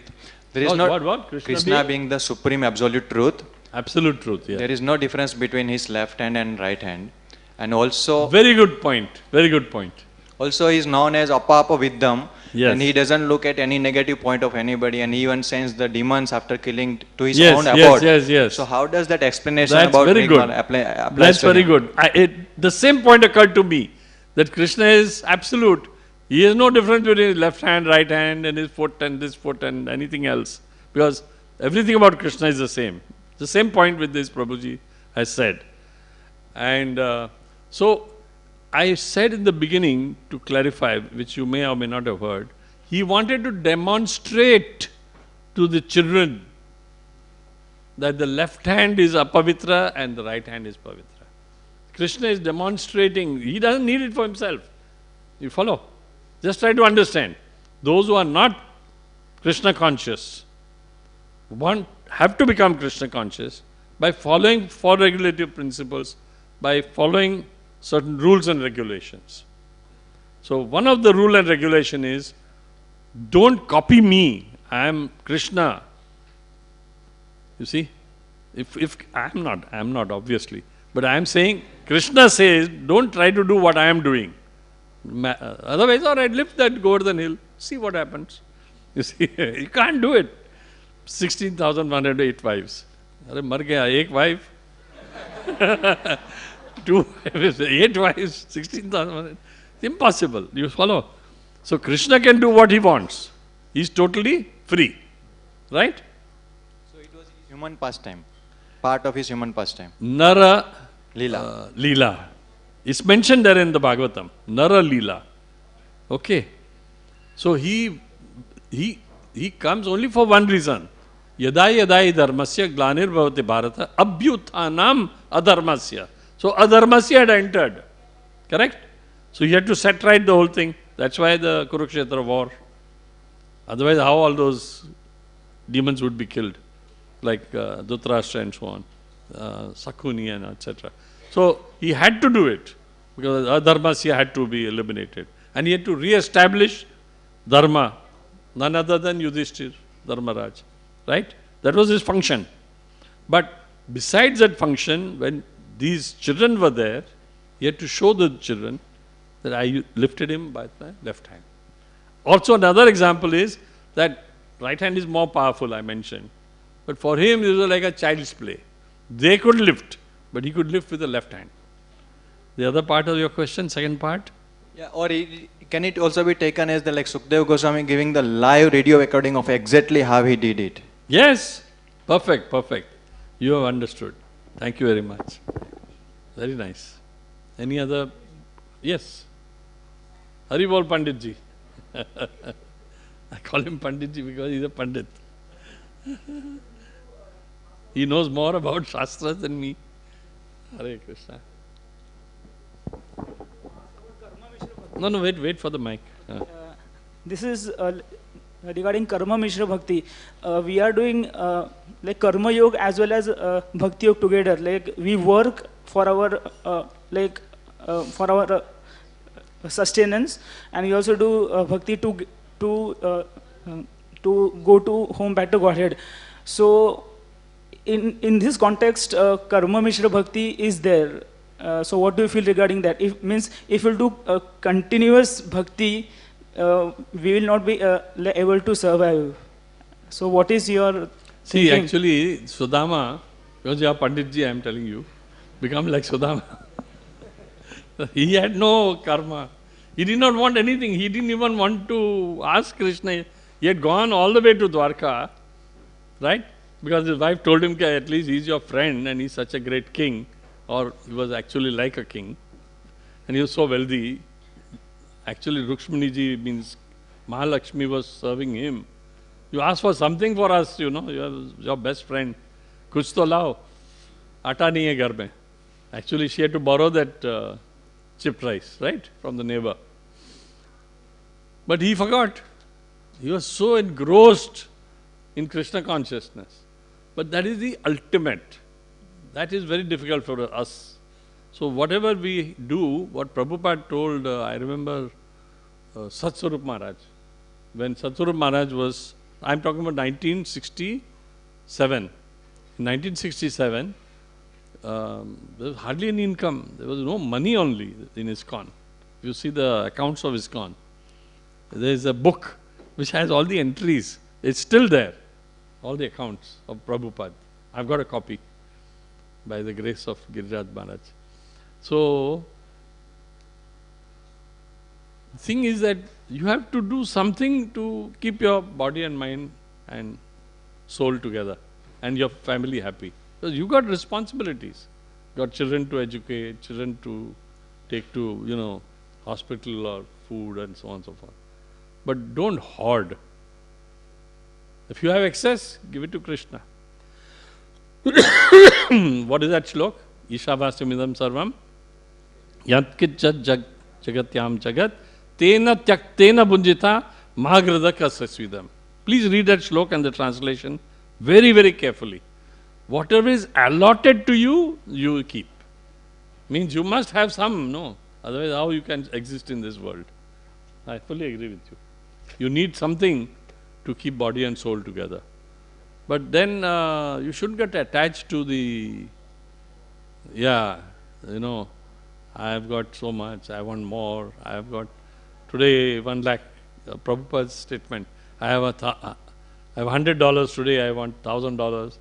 there is What? Krishna being the supreme absolute truth. Absolute truth, yeah. There is no difference between his left hand and right hand. And also, Very good point. Very good point. also he is known as Apapa Viddham. Yes. And he doesn't look at any negative point of anybody, and he even sends the demons after killing to his Yes, own yes, abode. yes. So how does that explanation That's about very good. applies That's to very him? good. The same point occurred to me, that Krishna is absolute. He has no difference between his left hand, right hand, and his foot and this foot and anything else. Because everything about Krishna is the same. The same point with this Prabhuji has said. And so I said in the beginning, to clarify, which you may or may not have heard, he wanted to demonstrate to the children that the left hand is apavitra and the right hand is pavitra. Krishna is demonstrating, he doesn't need it for himself. You follow? Just try to understand. Those who are not Krishna conscious have to become Krishna conscious by following 4 regulative principles, by following certain rules and regulations. So one of the rule and regulation is, don't copy me. I am Krishna. You see? If I'm not obviously. But I am saying, Krishna says, don't try to do what I am doing. Otherwise, all right, lift that Govardhan hill. See what happens. You see, you can't do it. 16,108 wives. Arre, mar gaya, ek wife. 2 wives, 8 wives, 16,000. Impossible. You follow? So Krishna can do what he wants. He is totally free. Right? So it was human pastime. Part of his human pastime. Nara Leela. Leela. It's mentioned there in the Bhagavatam. Nara Leela. Okay. So he comes only for one reason. Yadai yadai dharmasya glanir bhavati bharata abhyuthanam adharmasya. So adharmasya had entered. Correct? So he had to set right the whole thing. That's why the Kurukshetra war. Otherwise, how all those demons would be killed? Like Dhritarashtra and so on. Sakuni and etc. So he had to do it. Because adharmasya had to be eliminated. And he had to re-establish dharma. None other than Yudhishthir, Dharmaraj. Right? That was his function. But besides that function, when these children were there, he had to show the children that I lifted him by the left hand. Also another example is that right hand is more powerful, I mentioned. But for him, it was like a child's play. They could lift, but he could lift with the left hand. The other part of your question, second part? Yeah, or can it also be taken as the like Sukadeva Goswami giving the live radio recording of exactly how he did it? Yes. Perfect, perfect. You have understood. Thank you very much. Very nice. Any other? Yes. Haribol Panditji. I call him Panditji because he's a Pandit. He knows more about Shastras than me. Hare Krishna. No, wait for the mic. This is regarding Karma Mishra Bhakti. We are doing like Karma Yoga as well as Bhakti Yoga together. Like we work for our sustenance, and we also do bhakti to go to home back to Godhead. So in this context, karma mishra bhakti is there. So what do you feel regarding that? If we'll do continuous bhakti, we will not be able to survive. So what is your See, thinking? actually, Sudama, because you are Panditji, I am telling you, become like Sudama. He had no karma. He did not want anything. He didn't even want to ask Krishna. He had gone all the way to Dwarka, right? Because his wife told him that at least he's your friend and he's such a great king, or he was actually like a king, and he was so wealthy. Actually, Rukshmaniji means Mahalakshmi was serving him. You ask for something for us, you know, you are your best friend. Kuch to lao. Atta nahi hai ghar mein. Actually, she had to borrow that chipped rice, right, from the neighbor. But he forgot. He was so engrossed in Krishna consciousness. But that is the ultimate. That is very difficult for us. So whatever we do, what Prabhupada told, I remember Satswarup Maharaj. When Satswarup Maharaj was, I'm talking about 1967. In 1967, there was hardly any income. There was no money only in ISKCON. If you see the accounts of ISKCON, there is a book which has all the entries. It's still there, all the accounts of Prabhupada. I've got a copy by the grace of Giriraj Maharaj. So, the thing is that you have to do something to keep your body and mind and soul together and your family happy. Because you got responsibilities. You got children to educate, children to take to, you know, hospital or food and so on and so forth. But don't hoard. If you have excess, give it to Krishna. What is that shlok? Ishavastamidam sarvam yatkitjat jagatyam jagat tena tyaktena bunjita mahagrada sasvidam. Please read that shlok and the translation very, very carefully. Whatever is allotted to you, you will keep. Means you must have some, no? Otherwise, how you can exist in this world? I fully agree with you. You need something to keep body and soul together. But then you shouldn't get attached to the, yeah, you know, I have got so much, I want more, I have got, today 1 lakh, Prabhupada's statement, I have $100 today, I want $1,000.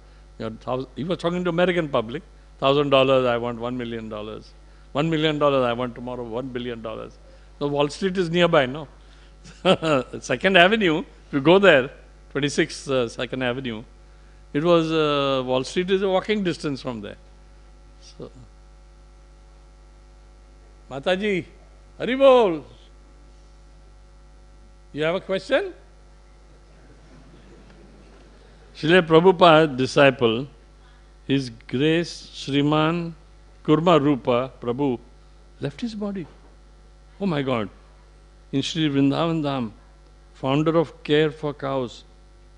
He was talking to American public, $1,000, I want $1 million. $1 million, I want tomorrow $1 billion. So Wall Street is nearby, no? Second Avenue, if you go there, 26 Second Avenue, it was, Wall Street is a walking distance from there. So, Mataji, Haribol, you have a question? Srila Prabhupada, disciple, His Grace Shriman Kurma Rupa Prabhu, left his body. Oh my God. In Sri Vrindavan Dham, founder of Care for Cows,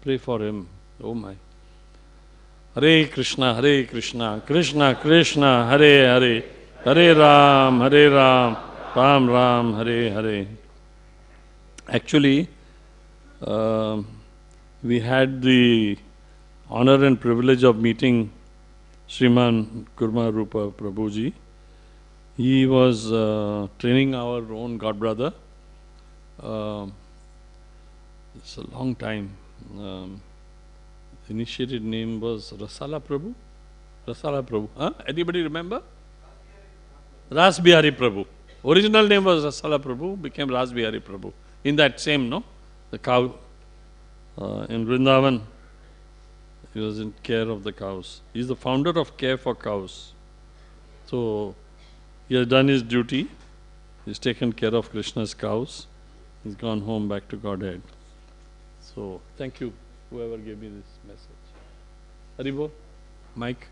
pray for him. Oh my. Hare Krishna, Krishna Krishna, Hare Hare, Hare Ram, Ram Ram, Hare Hare. Actually, we had the honor and privilege of meeting Sriman Kurma Rupa Prabhuji. He was training our own godbrother. It's a long time. Initiated name was Rasala Prabhu. Rasala Prabhu. Huh? Anybody remember? Ras Bihari Prabhu. Original name was Rasala Prabhu, became Ras Bihari Prabhu. In that same, no? The cow in Vrindavan. He was in care of the cows. He is the founder of Care for Cows. So, he has done his duty. He's taken care of Krishna's cows. He's gone home back to Godhead. So, thank you, whoever gave me this message. Haribo, Mike.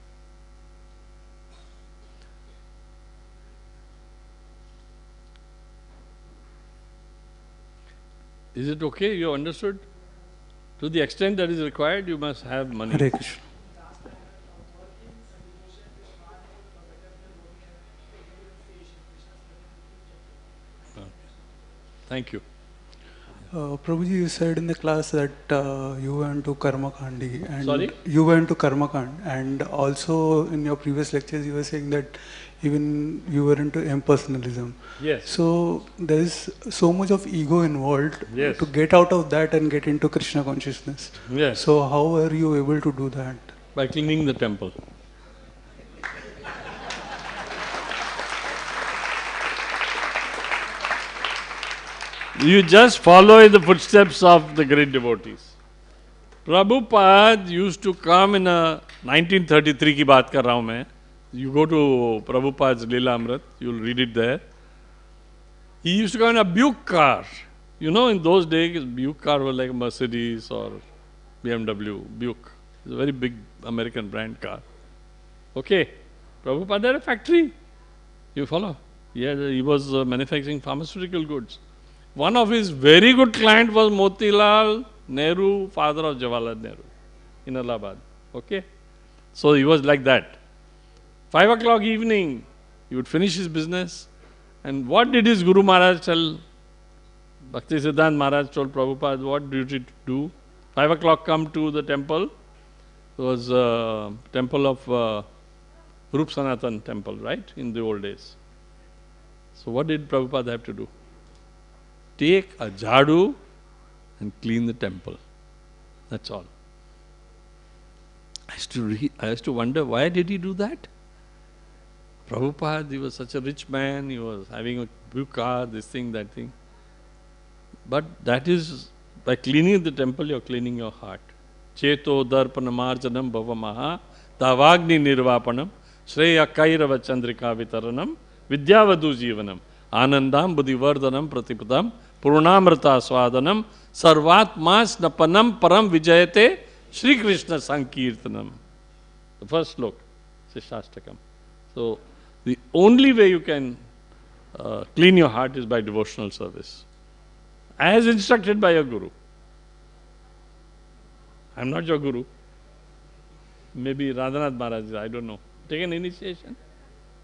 Is it okay? You understood? To the extent that is required, you must have money. Hare Krishna. Okay. Thank you. Prabhuji, you said in the class that you went to Karmakandi and Sorry? you went to Karmakand, and also in your previous lectures you were saying that even you were into impersonalism. Yes. So there is so much of ego involved Yes. to get out of that and get into Krishna consciousness. Yes. So how were you able to do that? By cleaning the temple. You just follow in the footsteps of the great devotees. Prabhupada used to come in a 1933 की बात कर रहा हूँ मैं. You go to Prabhupada's Leela Amrit, you'll read it there. He used to come in a Buick car. You know, in those days, Buick car was like Mercedes or BMW. Buick. It's a very big American brand car. Okay. Prabhupada had a factory. You follow? He was manufacturing pharmaceutical goods. One of his very good client was Motilal Nehru, father of Jawaharlal Nehru, in Allahabad. Okay? So he was like that. 5 o'clock evening, he would finish his business. And what did his Guru Maharaj tell? Bhaktivedanta Maharaj told Prabhupada, what duty to do? 5 o'clock come to the temple. It was temple of Rup Sanatan temple, right? In the old days. So what did Prabhupada have to do? Take a jhadu and clean the temple. That's all. I used to wonder, why did he do that? Prabhupada, he was such a rich man, he was having a big car, this thing, that thing. But that is, by cleaning the temple, you are cleaning your heart. Cheto darpanamarjanam bhavamaha tavagni nirvapanam shreya kairava chandrika vitaranam vidyavadu jivanam anandam buddhivardhanam pratipadam purnamrita swadanam sarvatma snapanam param vijayate Shri Krishna Sankirtanam. The first slok, Shashtakam. So, the only way you can clean your heart is by devotional service, as instructed by your Guru. I am not your Guru. Maybe Radhanath Maharaj, I don't know. Take an initiation.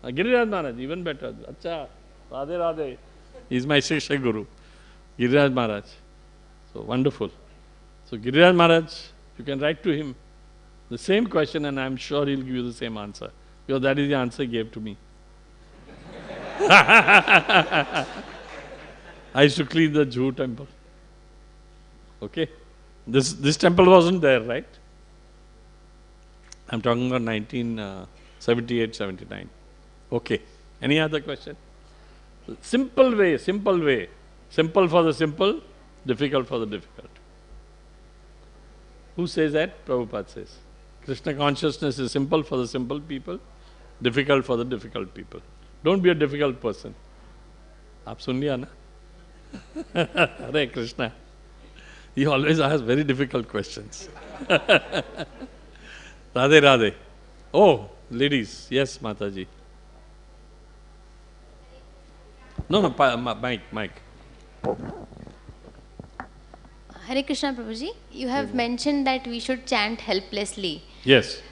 Giriraj Maharaj, even better. Acha, Radhe Radhe. He is my Shiksha Guru. Giriraj Maharaj. So wonderful. So Giriraj Maharaj, you can write to him the same question and I am sure he will give you the same answer. Because that is the answer he gave to me. I used to clean the Jew temple. Okay? This temple wasn't there, right? I'm talking about 1978, 79. Okay. Any other question? Simple way. Simple for the simple, difficult for the difficult. Who says that? Prabhupada says. Krishna consciousness is simple for the simple people, difficult for the difficult people. Don't be a difficult person. Aap sun liya na? Hare Krishna. He always asks very difficult questions. Radhe Radhe. Oh, ladies. Yes, Mataji. No, mic. Hare Krishna Prabhuji, you have mentioned that we should chant helplessly. Yes.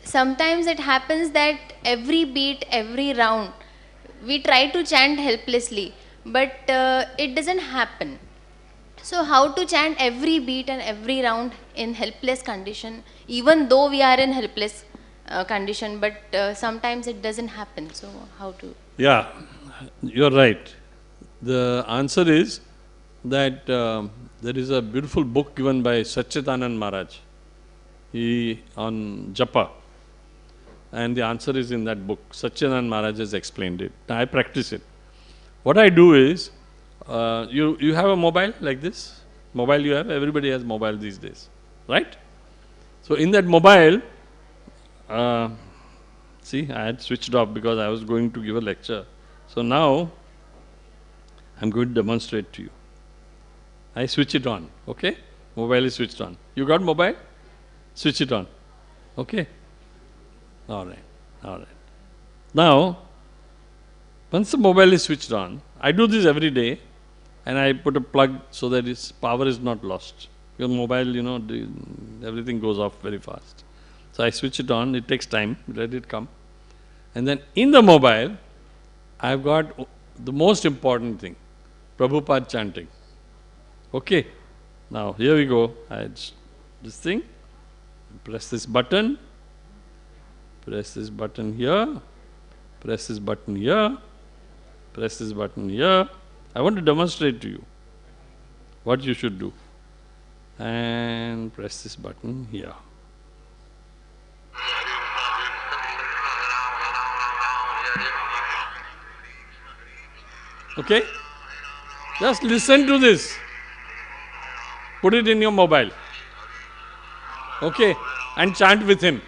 Sometimes it happens that every beat, every round, we try to chant helplessly, but it doesn't happen. So how to chant every beat and every round in helpless condition, even though we are in helpless condition, but sometimes it doesn't happen. So how to? Yeah, you're right. The answer is that there is a beautiful book given by Satchidanand Maharaj on Japa. And the answer is in that book. Satchidanand Maharaj has explained it. I practice it. What I do is, you have a mobile like this? Mobile you have? Everybody has mobile these days. Right? So in that mobile, see, I had switched off because I was going to give a lecture. So now, I'm going to demonstrate to you. I switch it on, okay? Mobile is switched on. You got mobile? Switch it on. Okay? All right. Now, once the mobile is switched on, I do this every day and I put a plug so that its power is not lost. Your mobile, everything goes off very fast. So I switch it on, it takes time, let it come. And then in the mobile, I've got the most important thing. Prabhupada chanting. Okay? Now, here we go. This thing. Press this button. Press this button here. Press this button here. Press this button here. I want to demonstrate to you what you should do. And press this button here. Okay? Just listen to this. Put it in your mobile. Okay? And chant with him.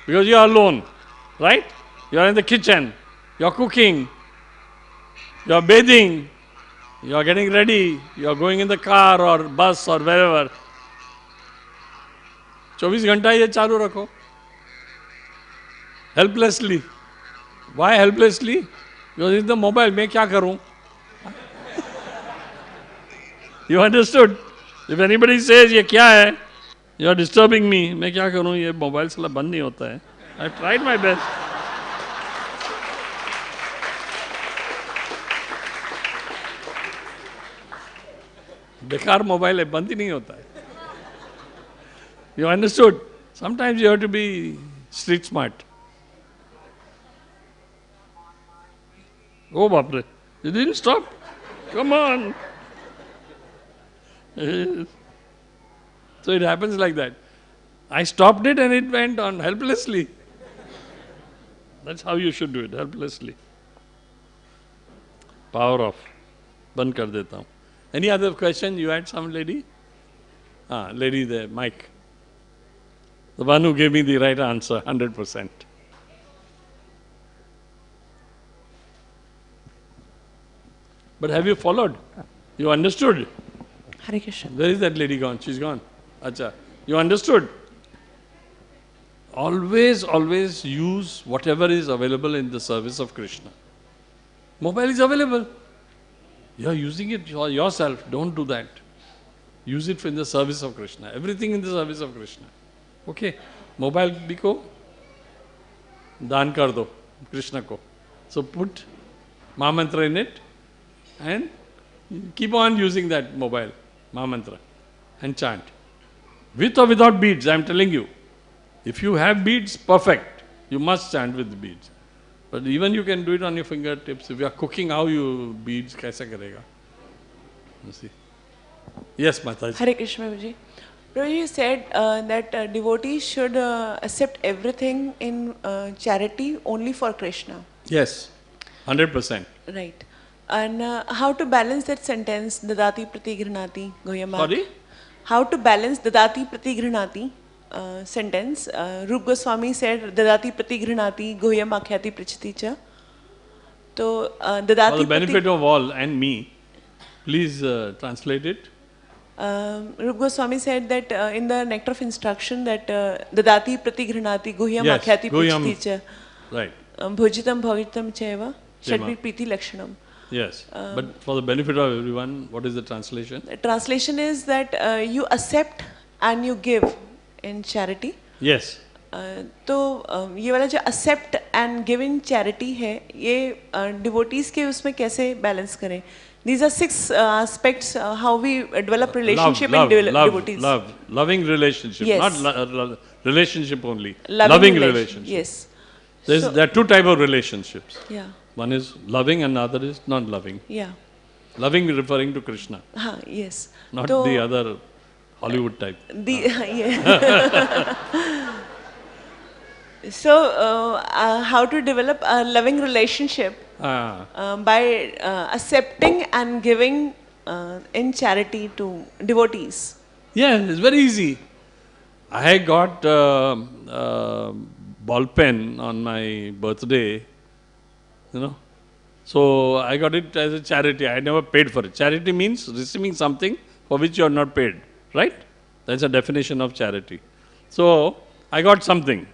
Because you are alone. Right? You are in the kitchen. You are cooking. You are bathing. You are getting ready. You are going in the car or bus or wherever. 24 घंटा ये चालू रखो. Helplessly. Why helplessly? Because it's the mobile. मैं क्या करूं? You understood? If anybody says ये क्या है? You are disturbing me. मैं क्या करूं? ये मोबाइल साला बंद नहीं होता है. I tried my best. बेकार मोबाइल है, बंद ही नहीं होता है. You understood? Sometimes you have to be street smart. Oh, Bapre, you didn't stop? Come on. So it happens like that. I stopped it and it went on helplessly. That's how you should do it, helplessly. Power off. बंद कर देता हूँ. Any other question? You had some lady? Lady there, Mike. The one who gave me the right answer, 100%. But have you followed? You understood? Hare Krishna. Where is that lady gone? She's gone. Acha. You understood? Always use whatever is available in the service of Krishna. Mobile is available. You are using it yourself. Don't do that. Use it in the service of Krishna. Everything in the service of Krishna. Okay? Mobile bhi ko daan kar do Krishna ko. So put Mahamantra in it and keep on using that mobile Mahamantra and chant. With or without beads, I am telling you. If you have beads, perfect. You must chant with the beads. But even you can do it on your fingertips. If you are cooking, how you beads, kaisa karega? You see. Yes, Mataji. Hare Krishna, Prabhuji. Prabhuji, you said that devotees should accept everything in charity only for Krishna. Yes, 100%. Right. And how to balance that sentence, dadati prati grinati goyama? Sorry? How to balance dadati prati grinati sentence? Rup Goswami said dadati prati grinati goyam akhyati prichati cha. So dadati For the benefit of all and me, please translate it. Rup Goswami said that in the Nectar of Instruction that dadati prati grinati guhyam Yes, akhyati guhyam. prichati cha. Right. Bhujitam bhavitam chaiva Chema. shadvi priti lakshanam. Yes. But for the benefit of everyone, what is the translation? The translation is that you accept and you give in charity. Yes. तो ये वाला जो accept and give in charity है, ये devotees के उसमें कैसे balance करें? These are 6 aspects how we develop relationship in devotees. Loving relationship, Yes. not relationship only. Loving relationship. Yes. There are 2 types of relationships. Yeah. One is loving and another is not loving. Yeah. Loving referring to Krishna, Yes. not तो the other Hollywood type. So how to develop a loving relationship by accepting and giving in charity to devotees. Yeah, it's very easy. I got ball pen on my birthday, So I got it as a charity. I never paid for it. Charity means receiving something for which you are not paid, right? That's a definition of charity. So I got something.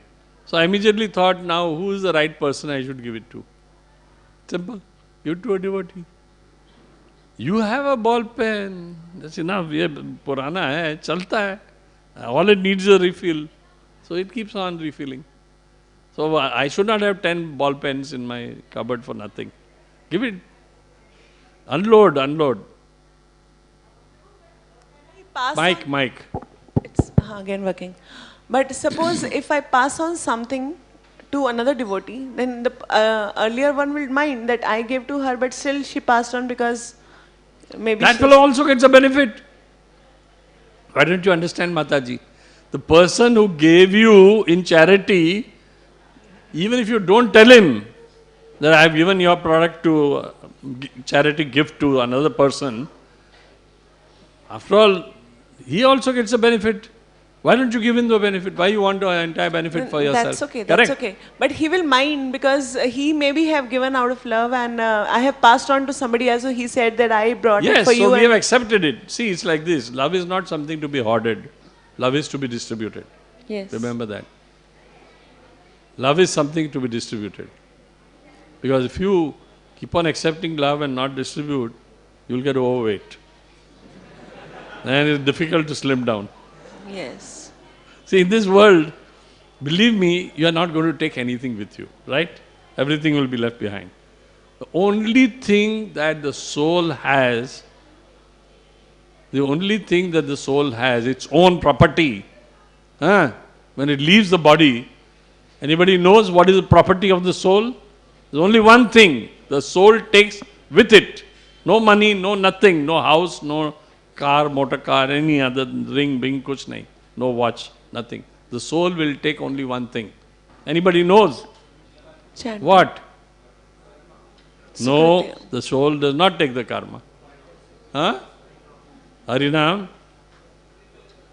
So I immediately thought, now who is the right person I should give it to? Simple. Give it to a devotee. You have a ball pen. That's enough. ये पुराना है, चलता है. All it needs is a refill. So it keeps on refilling. So I should not have 10 ball pens in my cupboard for nothing. Give it. Unload, unload. Pass Mic, on, mic. it's again working. But suppose if I pass on something to another devotee, then the earlier one will mind that I gave to her, but still she passed on because maybe That she fellow also gets a benefit. Why don't you understand, Mataji? The person who gave you in charity, even if you don't tell him that I have given your product to charity gift to another person, after all, he also gets a benefit. Why don't you give him the benefit? Why you want the entire benefit for yourself? That's okay, Correct? that's okay. But he will mind because he maybe have given out of love and I have passed on to somebody else. So he said that I brought it Yes, for you. so we and have accepted it. See, it's like this. Love is not something to be hoarded. Love is to be distributed. yes. Remember that. Love is something to be distributed. Because if you keep on accepting love and not distribute, you will get overweight. And it's difficult to slim down. Yes. See, in this world, believe me, you are not going to take anything with you, right? Everything will be left behind. The only thing that the soul has, its own property, when it leaves the body, anybody knows what is the property of the soul? There's only one thing, the soul takes with it. No money, no nothing, no house, no car, motor car, any other ring, bing, kuch nahi. No watch, nothing. The soul will take only one thing. Anybody knows? Chant. What? No, Sukriti. the soul does not take the karma. Harinam.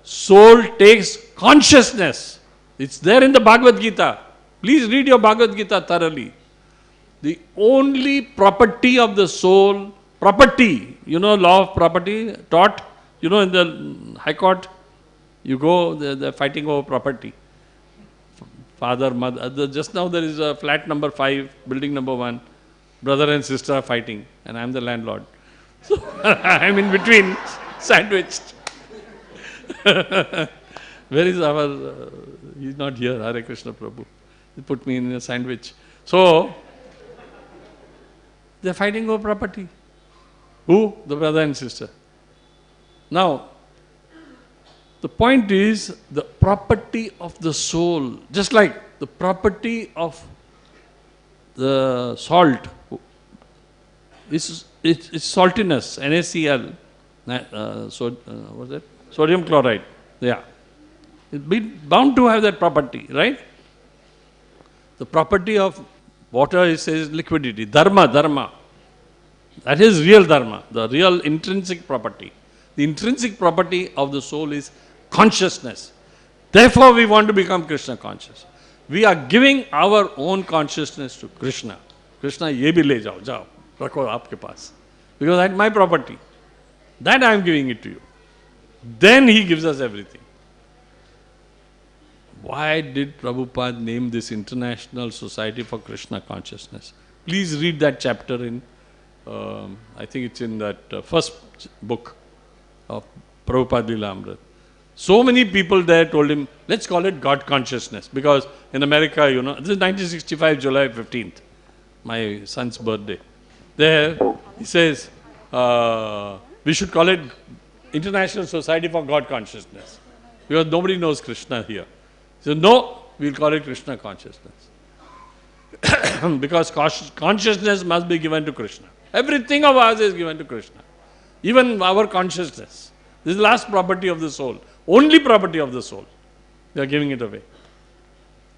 Soul takes consciousness. It's there in the Bhagavad Gita. Please read your Bhagavad Gita thoroughly. The only property of the soul, property, law of property taught, in the High Court, you go, they're fighting over property. Father, mother, just now there is a flat number 5, building number 1, brother and sister are fighting, and I'm the landlord. So I'm in between, sandwiched. Where is our, he's not here, Hare Krishna Prabhu. He put me in a sandwich. So, they're fighting over property. Who? The brother and sister. Now, the point is the property of the soul, just like the property of the salt, is saltiness, NaCl, what's that? Sodium chloride. Yeah. It's bound to have that property, right? The property of water is liquidity, dharma. That is real dharma, the real intrinsic property. The intrinsic property of the soul is consciousness. Therefore, we want to become Krishna conscious. We are giving our own consciousness to Krishna. Krishna, ye bhi le jao, jao, rakho aapke paas. Because that's my property. That I am giving it to you. Then he gives us everything. Why did Prabhupada name this International Society for Krishna Consciousness? Please read that chapter in, I think it's in that first book of Prabhupada Lila Amrit. So many people there told him, let's call it God consciousness. Because in America, this is 1965, July 15th, my son's birthday. There, he says, we should call it International Society for God Consciousness. Because nobody knows Krishna here. So no, we'll call it Krishna consciousness. Because consciousness must be given to Krishna. Everything of ours is given to Krishna. Even our consciousness. This is the last property of the soul. Only property of the soul. We are giving it away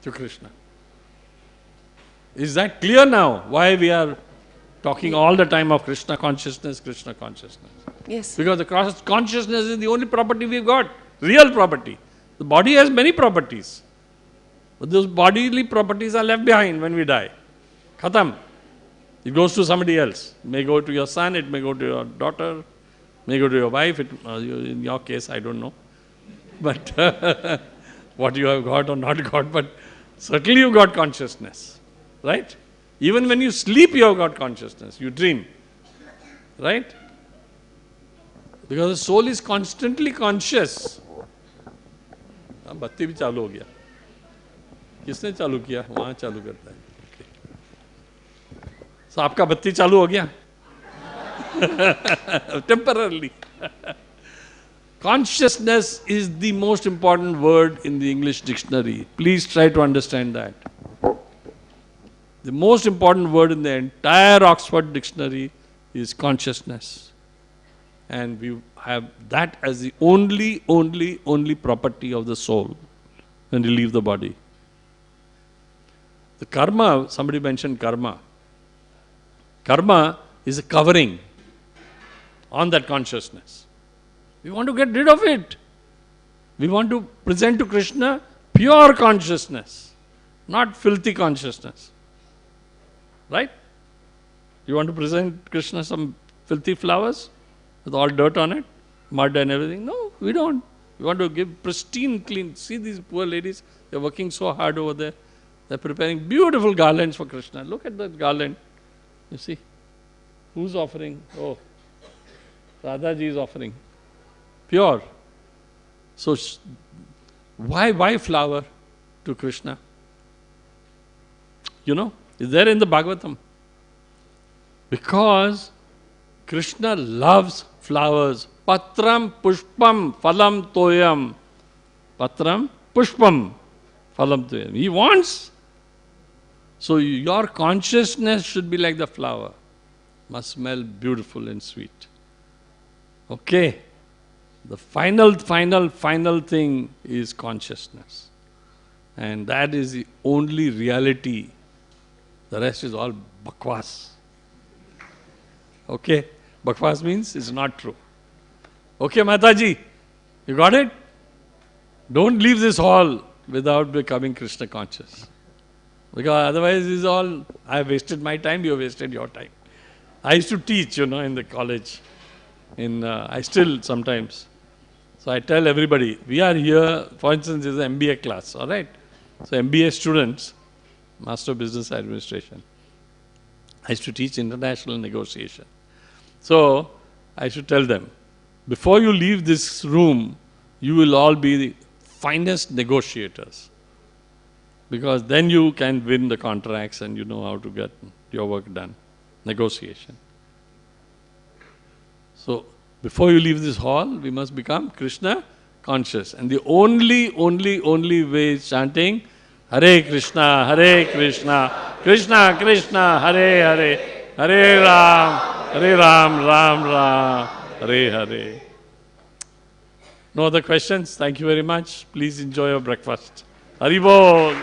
to Krishna. Is that clear now? Why we are talking all the time of Krishna consciousness, Krishna consciousness? Yes. Because the consciousness is the only property we've got. Real property. The body has many properties. But those bodily properties are left behind when we die. Khatam. It goes to somebody else. It may go to your son, it may go to your daughter, may go to your wife. In your case, I don't know. But what you have got or not got, but certainly you got consciousness. Right? Even when you sleep, you have got consciousness. You dream. Right? Because the soul is constantly conscious. बत्ती भी चालू हो गया किसने चालू किया वहाँ चालू करता है So, आपका बत्ती चालू हो गया Temporarily. Consciousness is the most important word in the English dictionary. Please try to understand that. The most important word in the entire Oxford dictionary is consciousness. And we have that as the only property of the soul when you leave the body. The karma, somebody mentioned karma. Karma is a covering on that consciousness. We want to get rid of it. We want to present to Krishna pure consciousness, not filthy consciousness. Right? You want to present Krishna some filthy flowers with all dirt on it, mud and everything? No, we don't. We want to give pristine, clean. See these poor ladies, they're working so hard over there. They're preparing beautiful garlands for Krishna. Look at that garland. You see? Who's offering? Oh, Radha ji is offering. Pure. So, why flower to Krishna? You know, it's there in the Bhagavatam. Because Krishna loves flowers. Patram pushpam phalam toyam. Patram pushpam phalam toyam. He wants. So your consciousness should be like the flower. Must smell beautiful and sweet. Okay. The final thing is consciousness. And that is the only reality. The rest is all bakwas. Okay? Bakwas means it's not true. Okay, Mataji? You got it? Don't leave this hall without becoming Krishna conscious. Because otherwise it's all, I have wasted my time, you have wasted your time. I used to teach, in the college. I still sometimes. So I tell everybody, we are here, for instance, this is an MBA class, all right? So MBA students, Master of Business Administration. I used to teach international negotiation. So I should tell them, before you leave this room, you will all be the finest negotiators. Because then you can win the contracts and you know how to get your work done. Negotiation. So, before you leave this hall, we must become Krishna conscious. And the only way is chanting Hare Krishna, Krishna Krishna, Hare Hare, Hare Ram, Ram Ram, Hare Hare. No other questions? Thank you very much. Please enjoy your breakfast. Haribol.